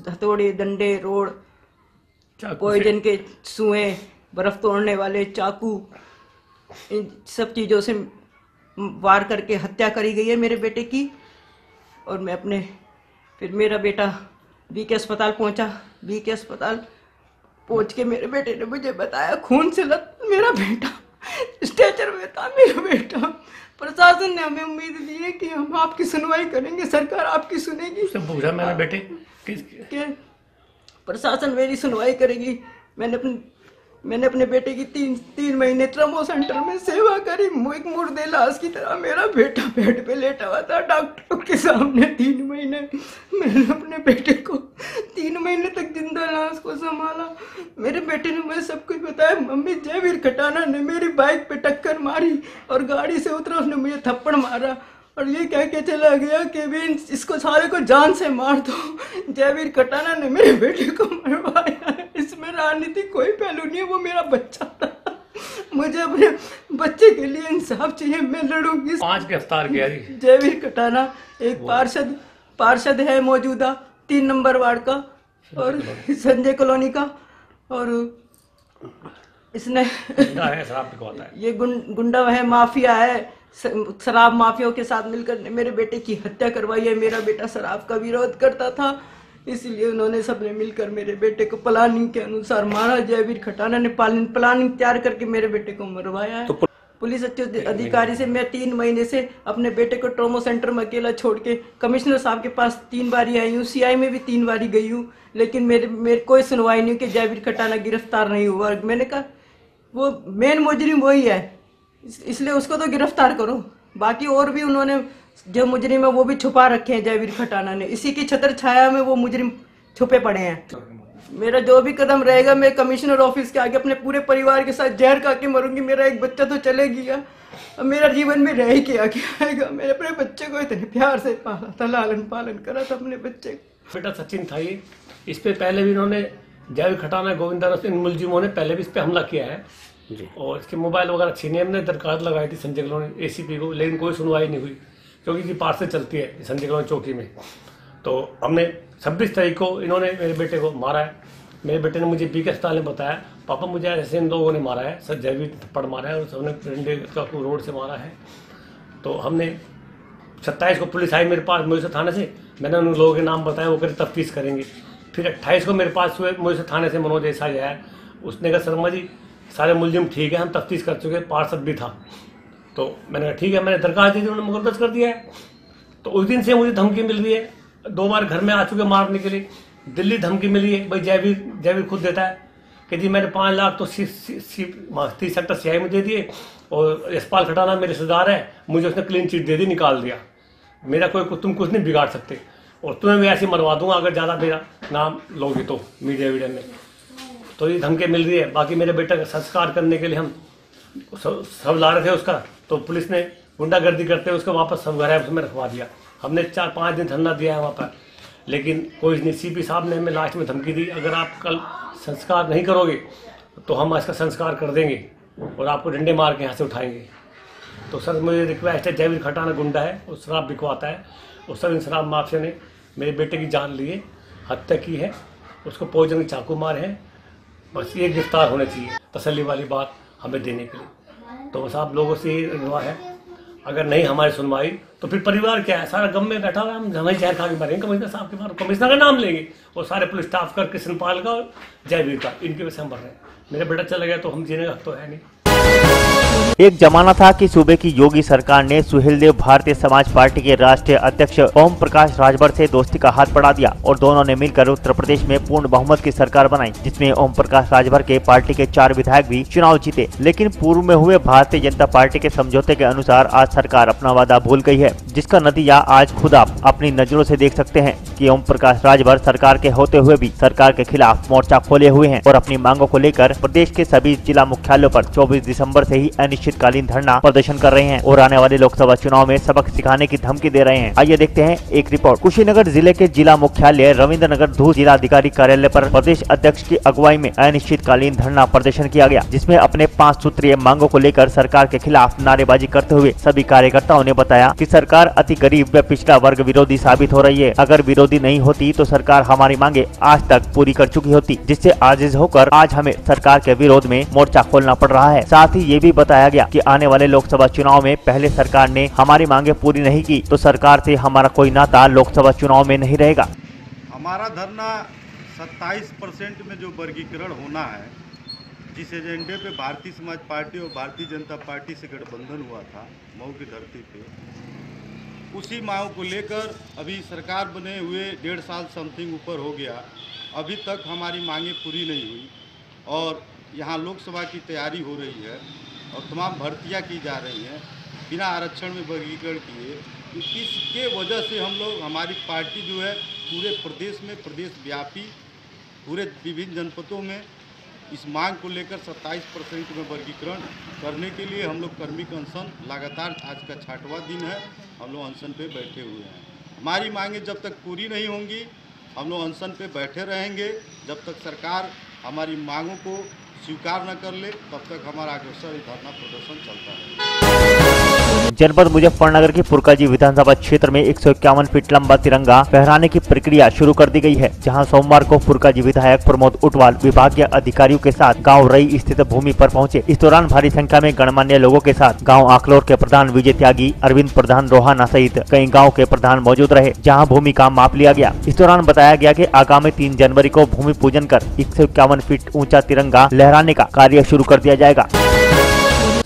[SPEAKER 23] हथौड़े, डंडे, रोड, पॉइजन के सुएं बर्फ़ तोड़ने वाले चाकू, इन सब चीज़ों से वार करके हत्या करी गई है मेरे बेटे की। और मैं फिर मेरा बेटा BK अस्पताल पहुंचा। BK अस्पताल पहुंच के मेरे बेटे ने मुझे बताया खून से लत मेरा बेटा स्ट्रेचर में था। मेरा बेटा, प्रशासन ने हमें उम्मीद दी है कि हम आपकी सुनवाई करेंगे, सरकार आपकी सुनेगी।
[SPEAKER 1] पूछा मैंने बेटे
[SPEAKER 23] कि प्रशासन मेरी सुनवाई करेगी। मैंने अपने बेटे की तीन महीने ट्रॉमा सेंटर में सेवा करी। एक मुर्दे लाश की तरह मेरा बेटा बेड पे लेटा हुआ था डॉक्टरों के सामने 3 महीने। मैंने अपने बेटे को 3 महीने तक जिंदा लाश को संभाला। मेरे बेटे ने मुझे सब कुछ बताया। मम्मी, जयवीर खटाना ने मेरी बाइक पे टक्कर मारी और गाड़ी से उतरा, उसने मुझे थप्पड़ मारा और ये कह के चला गया कि भी इसको सारे को जान से मार दो। जयवीर खटाना ने मेरे बेटे को मरवाया। इसमें राजनीति कोई पहलू नहीं है, वो मेरा बच्चा था। मुझे अपने बच्चे के लिए इंसाफ चाहिए, मैं लड़ूंगी।
[SPEAKER 1] 5 गिरफ्तार किया जी।
[SPEAKER 23] जयवीर खटाना एक पार्षद है मौजूदा 3 नंबर वार्ड का और संजय कॉलोनी का, और इसने ये गुंडा है, माफिया है, शराब माफियाओं के साथ मिलकर मेरे बेटे की हत्या करवाई है। मेरा बेटा शराब का विरोध करता था, इसलिए उन्होंने सबने मिलकर मेरे बेटे को प्लानिंग के अनुसार मारा। जयवीर खटाना ने प्लानिंग तैयार करके मेरे बेटे को मरवाया है। पुलिस अधिकारी से मैं 3 महीने से अपने बेटे को ट्रॉमा सेंटर में अकेला छोड़ के कमिश्नर साहब के पास 3 बारी आई हूँ, CI में भी 3 बारी गई हूँ, लेकिन मेरे कोई सुनवाई नहीं कि जयवीर खटाना गिरफ्तार नहीं हुआ। मैंने कहा वो मेन मुजरिम वही है, इसलिए उसको तो गिरफ्तार करो। बाकी और भी उन्होंने जो मुजरिम है वो भी छुपा रखे हैं जयवीर खटाना ने। इसी की छत्र छाया में वो मुजरिम छुपे पड़े हैं। मेरा जो भी कदम रहेगा, मैं कमिश्नर ऑफिस के आगे अपने पूरे परिवार के साथ जहर खा के मरूंगी। मेरा एक बच्चा तो चले गया, अब मेरा जीवन में रह के आगे आएगा। मेरे अपने बच्चे को इतने प्यार से पाला था, लालन पालन करा था अपने बच्चे को।
[SPEAKER 1] बेटा सचिन था ये, इस पे पहले भी इन्होंने जयवीर खटाना, गोविंदा, इन मुलजिमों ने पहले भी इस पे हमला किया है और इसके मोबाइल वगैरह छीने। हमने दरखास्त लगाई थी संजय कॉलोनी ACP को, लेकिन कोई सुनवाई नहीं हुई क्योंकि इसकी पार्सल चलती है संजय कॉलोनी चौकी में। तो हमने 26 तारीख को इन्होंने मेरे बेटे को मारा है। मेरे बेटे ने मुझे BK अस्पताल में बताया, पापा मुझे ऐसे इन लोगों ने मारा है, सर जयवीर थप्पड़ मारा है और सबने डंडे का रोड से मारा है। तो हमने 27 को पुलिस आई मेरे पास मुझसे थाने से, मैंने उन लोगों के नाम बताया, वो कर तफ्तीश करेंगे। फिर 28 को मेरे पास हुए मुझसे थाने से मनोज देसाई आया, उसने कहा शर्मा जी सारे मुलजिम ठीक है, हम तफ्तीश कर चुके, पार्षद भी था। तो मैंने कहा ठीक है, मैंने दरखास्त दी थी, उन्होंने मुकदमा कर दिया है। तो उस दिन से मुझे धमकी मिल रही है, 2 बार घर में आ चुके मारने के लिए। दिल्ली धमकी मिली है, भाई जयवीर खुद देता है कि जी मैंने 5 लाख तो 30 सेक्टर CI में दे दिए और यशपाल खटाना मेरे रिश्तेदार है, मुझे उसने क्लीन चिट दे दी, निकाल दिया। मेरा तुम कुछ नहीं बिगाड़ सकते और तुम्हें मैं ऐसे मरवा दूंगा अगर ज़्यादा मेरा नाम लोगे तो मीडिया में। तो ये धमकी मिल रही है। बाकी मेरे बेटे का संस्कार करने के लिए हम सब ला रहे थे उसका, तो पुलिस ने गुंडागर्दी करते हुए उसको वापस सब घर में रखवा दिया। हमने 4-5 दिन धरना दिया है वहाँ पर, लेकिन कोई नहीं। CP साहब ने हमें लास्ट में धमकी दी, अगर आप कल संस्कार नहीं करोगे तो हम इसका संस्कार कर देंगे और आपको डंडे मार के यहाँ से उठाएंगे। तो सर मुझे रिक्वेस्ट है, जयवीर खटाना गुंडा है, वो शराब बिकवाता है और सब इन शराब माफिया ने मेरे बेटे की जान ली है, हत्या की है, उसको पॉइजन के चाकू मारे हैं। बस ये गिरफ्तार होने चाहिए, तसल्ली वाली बात हमें देने के लिए। तो बस आप लोगों से ये दुआ है, अगर नहीं हमारी सुनवाई तो फिर परिवार क्या है, सारा गम में बैठा हुआ है, हम हमें जहर खा के मरेंगे। कमिश्नर साहब के बारे, कमिश्नर का नाम लेंगे और सारे पुलिस स्टाफ का, कृष्णपाल का और जयवीर का, इनकी वजह से हम मर रहे हैं। मेरा बेटा चला गया तो हम जीने का हक तो है नहीं।
[SPEAKER 2] एक जमाना था कि सूबे की योगी सरकार ने सुहेलदेव भारतीय समाज पार्टी के राष्ट्रीय अध्यक्ष ओम प्रकाश राजभर से दोस्ती का हाथ बढ़ा दिया और दोनों ने मिलकर उत्तर प्रदेश में पूर्ण बहुमत की सरकार बनाई, जिसमें ओम प्रकाश राजभर के पार्टी के 4 विधायक भी चुनाव जीते। लेकिन पूर्व में हुए भारतीय जनता पार्टी के समझौते के अनुसार आज सरकार अपना वादा भूल गई है, जिसका नतीजा आज खुद आप अपनी नजरों से देख सकते हैं कि ओम प्रकाश राजभर सरकार के होते हुए भी सरकार के खिलाफ मोर्चा खोले हुए हैं और अपनी मांगों को लेकर प्रदेश के सभी जिला मुख्यालयों पर 24 दिसंबर से ही अनिश्चितकालीन धरना प्रदर्शन कर रहे हैं और आने वाले लोकसभा चुनाव में सबक सिखाने की धमकी दे रहे हैं। आइए देखते हैं एक रिपोर्ट। कुशीनगर जिले के जिला मुख्यालय रविंद्र नगर धूल जिला अधिकारी कार्यालय पर प्रदेश अध्यक्ष की अगुवाई में अनिश्चितकालीन धरना प्रदर्शन किया गया, जिसमें अपने 5 सूत्रीय मांगों को लेकर सरकार के खिलाफ नारेबाजी करते हुए सभी कार्यकर्ताओं ने बताया कि सरकार अति गरीब व पिछड़ा वर्ग विरोधी साबित हो रही है। अगर विरोधी नहीं होती तो सरकार हमारी मांगे आज तक पूरी कर चुकी होती, जिससे आजिज होकर आज हमें सरकार के विरोध में मोर्चा खोलना पड़ रहा है। साथ ही ये भी बताया गया कि आने वाले लोकसभा चुनाव में पहले सरकार ने हमारी मांगे पूरी नहीं की तो सरकार से हमारा कोई नाता लोकसभा चुनाव में नहीं रहेगा।
[SPEAKER 6] हमारा धरना 27% में जो वर्गीकरण होना है, जिस एजेंडे पे भारतीय समाज पार्टी और भारतीय जनता पार्टी से गठबंधन हुआ था मऊ की धरती पे, उसी मांग को लेकर अभी सरकार बने हुए 1.5 साल समथिंग ऊपर हो गया, अभी तक हमारी मांगे पूरी नहीं हुई और यहाँ लोकसभा की तैयारी हो रही है और तमाम भर्तियाँ की जा रही हैं बिना आरक्षण में वर्गीकरण किए। इसके वजह से हम लोग, हमारी पार्टी जो है पूरे प्रदेश में, प्रदेश व्यापी पूरे विभिन्न जनपदों में इस मांग को लेकर 27% में वर्गीकरण करने के लिए हम लोग कर्मिक अनशन लगातार, आज का 6वां दिन है, हम लोग अनशन पे बैठे हुए हैं। हमारी मांगे जब तक पूरी नहीं होंगी हम लोग अनशन पे बैठे रहेंगे। जब तक सरकार हमारी मांगों को स्वीकार न कर ले तब तक हमारा अग्रसर धरना प्रदर्शन चलता है।
[SPEAKER 2] जनपद मुजफ्फरनगर की पुरकाजी विधानसभा क्षेत्र में 151 फीट लंबा तिरंगा फहराने की प्रक्रिया शुरू कर दी गई है, जहां सोमवार को पुरकाजी विधायक प्रमोद उटवाल विभागीय अधिकारियों के साथ गांव रई स्थित भूमि पर पहुंचे। इस दौरान भारी संख्या में गणमान्य लोगों के साथ गांव आकलोर के प्रधान विजय त्यागी, अरविंद प्रधान रोहाना सहित कई गाँव के प्रधान मौजूद रहे, जहाँ भूमि का माप लिया गया। इस दौरान बताया गया कि आगामी 3 जनवरी को भूमि पूजन कर 151 फीट ऊंचा तिरंगा लहराने का कार्य शुरू कर दिया जाएगा।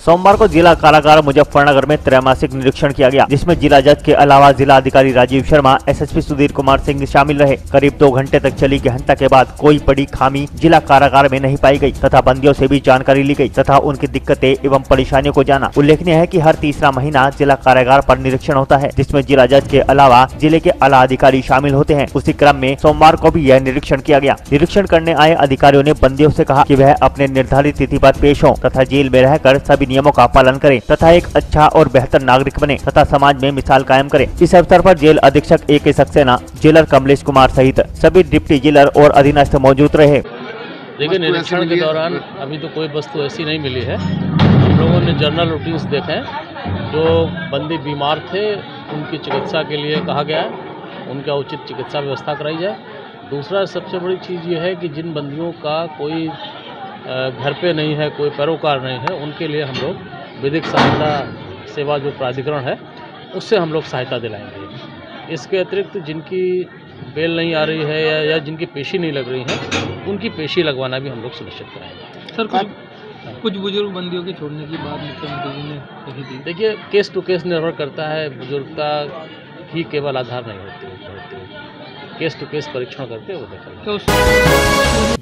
[SPEAKER 2] सोमवार को जिला कारागार मुजफ्फरनगर में त्रैमासिक निरीक्षण किया गया, जिसमें जिला जज के अलावा जिला अधिकारी राजीव शर्मा, एसएसपी सुधीर कुमार सिंह शामिल रहे। करीब 2 घंटे तक चली गहनता के बाद कोई बड़ी खामी जिला कारागार में नहीं पाई गई तथा बंदियों से भी जानकारी ली गई तथा उनकी दिक्कतें एवं परेशानियों को जाना। उल्लेखनीय है कि हर तीसरा महीना जिला कारागार पर निरीक्षण होता है, जिसमें जिला जज के अलावा जिले के आला अधिकारी शामिल होते हैं। उसी क्रम में सोमवार को भी यह निरीक्षण किया गया। निरीक्षण करने आए अधिकारियों ने बंदियों से कहा कि वह अपने निर्धारित तिथि पर पेश हों तथा जेल में रहकर सभी नियमों का पालन करें तथा एक अच्छा और बेहतर नागरिक बने तथा समाज में मिसाल कायम करें। इस अवसर पर जेल अधीक्षक AK सक्सेना, जेलर कमलेश कुमार सहित सभी डिप्टी जेलर और अधीनस्थ मौजूद रहे।
[SPEAKER 3] देखिए, निरीक्षण के दौरान अभी तो कोई वस्तु ऐसी नहीं मिली है। हम लोगों ने जर्नल रूटीन्स देखे, जो बंदी बीमार थे उनकी चिकित्सा के लिए कहा गया है, उनका उचित चिकित्सा व्यवस्था कराई जाए। दूसरा सबसे बड़ी चीज़ ये है कि जिन बंदियों का कोई घर पे नहीं है, कोई पैरोकार नहीं है, उनके लिए हम लोग विधिक सहायता सेवा जो प्राधिकरण है उससे हम लोग सहायता दिलाएंगे। इसके अतिरिक्त जिनकी बेल नहीं आ रही है या जिनकी पेशी नहीं लग रही है, उनकी पेशी लगवाना भी हम लोग सुनिश्चित कराएंगे।
[SPEAKER 4] सर, कुछ बुजुर्ग बंदियों के छोड़ने की बात मुख्यमंत्री जी ने कही थी।
[SPEAKER 3] देखिए, केस टू केस निर्भर करता है, बुजुर्गता ही केवल आधार नहीं होती है, केस टू केस परीक्षण करके वो देखा।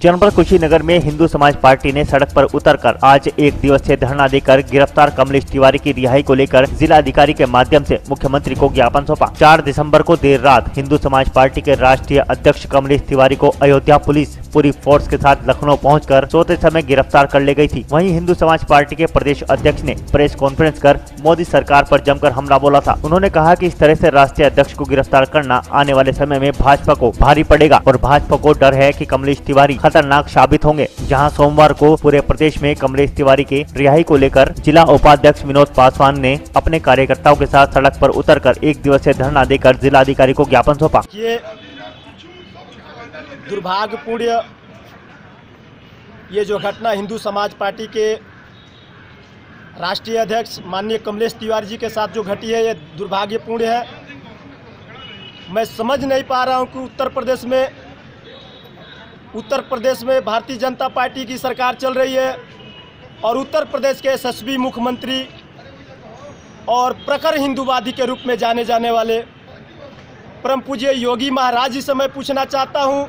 [SPEAKER 2] जनपद कुशीनगर में हिंदू समाज पार्टी ने सड़क पर उतरकर आज 1 दिवसीय धरना देकर गिरफ्तार कमलेश तिवारी की रिहाई को लेकर जिला अधिकारी के माध्यम से मुख्यमंत्री को ज्ञापन सौंपा। 4 दिसंबर को देर रात हिंदू समाज पार्टी के राष्ट्रीय अध्यक्ष कमलेश तिवारी को अयोध्या पुलिस पूरी फोर्स के साथ लखनऊ पहुंचकर सोते समय गिरफ्तार कर ले गई थी। वहीं हिंदू समाज पार्टी के प्रदेश अध्यक्ष ने प्रेस कॉन्फ्रेंस कर मोदी सरकार पर जमकर हमला बोला था। उन्होंने कहा कि इस तरह से राष्ट्रीय अध्यक्ष को गिरफ्तार करना आने वाले समय में भाजपा को भारी पड़ेगा और भाजपा को डर है कि कमलेश तिवारी खतरनाक साबित होंगे। जहां सोमवार को पूरे प्रदेश में कमलेश तिवारी के रिहाई को लेकर जिला उपाध्यक्ष विनोद पासवान ने अपने कार्यकर्ताओं के साथ सड़क पर उतरकर 1 दिवसीय धरना देकर जिलाधिकारी को ज्ञापन सौंपा।
[SPEAKER 5] दुर्भाग्यपूर्ण ये जो घटना हिंदू समाज पार्टी के राष्ट्रीय अध्यक्ष माननीय कमलेश तिवारी जी के साथ जो घटी है, ये दुर्भाग्यपूर्ण है। मैं समझ नहीं पा रहा हूं कि उत्तर प्रदेश में भारतीय जनता पार्टी की सरकार चल रही है और उत्तर प्रदेश के यशस्वी मुख्यमंत्री और प्रखर हिंदूवादी के रूप में जाने जाने वाले परम पूज्य योगी महाराज जी से मैं पूछना चाहता हूं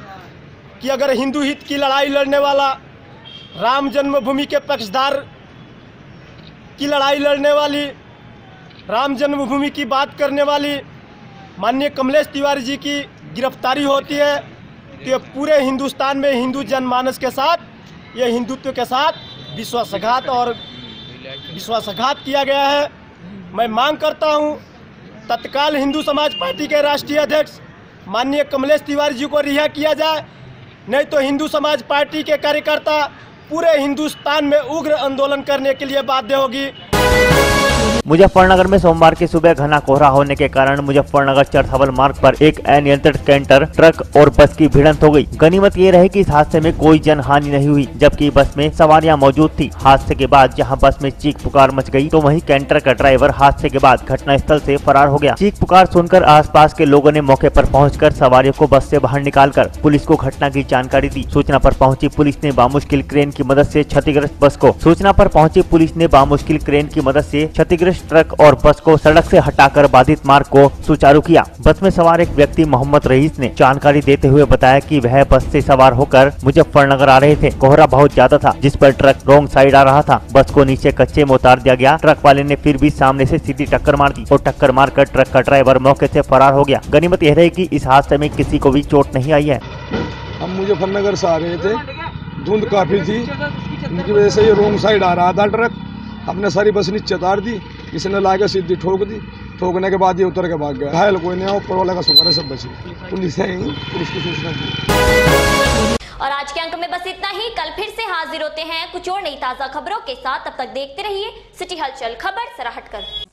[SPEAKER 5] कि अगर हिंदू हित की लड़ाई लड़ने वाला, राम जन्मभूमि के पक्षधार की लड़ाई लड़ने वाली, राम जन्मभूमि की बात करने वाली माननीय कमलेश तिवारी जी की गिरफ्तारी होती है तो पूरे हिंदुस्तान में हिंदू जनमानस के साथ, ये हिंदुत्व के साथ विश्वासघात और विश्वासघात किया गया है। मैं मांग करता हूं तत्काल हिंदू समाज पार्टी के राष्ट्रीय अध्यक्ष माननीय कमलेश तिवारी जी को रिहा किया जाए, नहीं तो हिंदू समाज पार्टी के कार्यकर्ता पूरे हिंदुस्तान में उग्र आंदोलन करने के लिए बाध्य होगी।
[SPEAKER 2] मुजफ्फरनगर में सोमवार की सुबह घना कोहरा होने के कारण मुजफ्फरनगर चरथावल मार्ग पर एक अनियंत्रित कैंटर, ट्रक और बस की भिड़ंत हो गई। गनीमत ये रही कि इस हादसे में कोई जनहानि नहीं हुई, जबकि बस में सवारियां मौजूद थी। हादसे के बाद जहां बस में चीख पुकार मच गई, तो वहीं कैंटर का ड्राइवर हादसे के बाद घटनास्थल से फरार हो गया। चीख पुकार सुनकर आसपास के लोगों ने मौके पर पहुंचकर सवारियों को बस से बाहर निकालकर पुलिस को घटना की जानकारी दी। सूचना पर पहुंची पुलिस ने बामुश्किल क्रेन की मदद से क्षतिग्रस्त ट्रक और बस को सड़क से हटाकर बाधित मार्ग को सुचारू किया। बस में सवार एक व्यक्ति मोहम्मद रईस ने जानकारी देते हुए बताया कि वह बस से सवार होकर मुजफ्फरनगर आ रहे थे। कोहरा बहुत ज्यादा था, जिस पर ट्रक रॉन्ग साइड आ रहा था। बस को नीचे कच्चे में उतार दिया गया। ट्रक वाले ने फिर भी सामने से सीधी टक्कर मार दी और टक्कर मारकर ट्रक का ड्राइवर मौके से फरार हो गया। गनीमत यह रही कि इस हादसे में किसी को भी चोट नहीं आई है।
[SPEAKER 8] हम मुजफ्फरनगर से आ रहे थे, धुंध काफी थी, इनकी वजह से ये रॉन्ग साइड आ रहा था ट्रक। हमने सारी बस नीचे उतार दी, इसने लाके सीधी ठोक दी। ठोकने के बाद ये उतर के भाग गया। घायल कोई नहीं, ऊपर वाला का शुक्र है सब बची। पुलिस है, पुलिस की सूचना दी।
[SPEAKER 10] और आज के अंक में बस इतना ही। कल फिर से हाजिर होते हैं कुछ और नई ताजा खबरों के साथ। तब तक देखते रहिए सिटी हलचल, खबर सरा हटकर।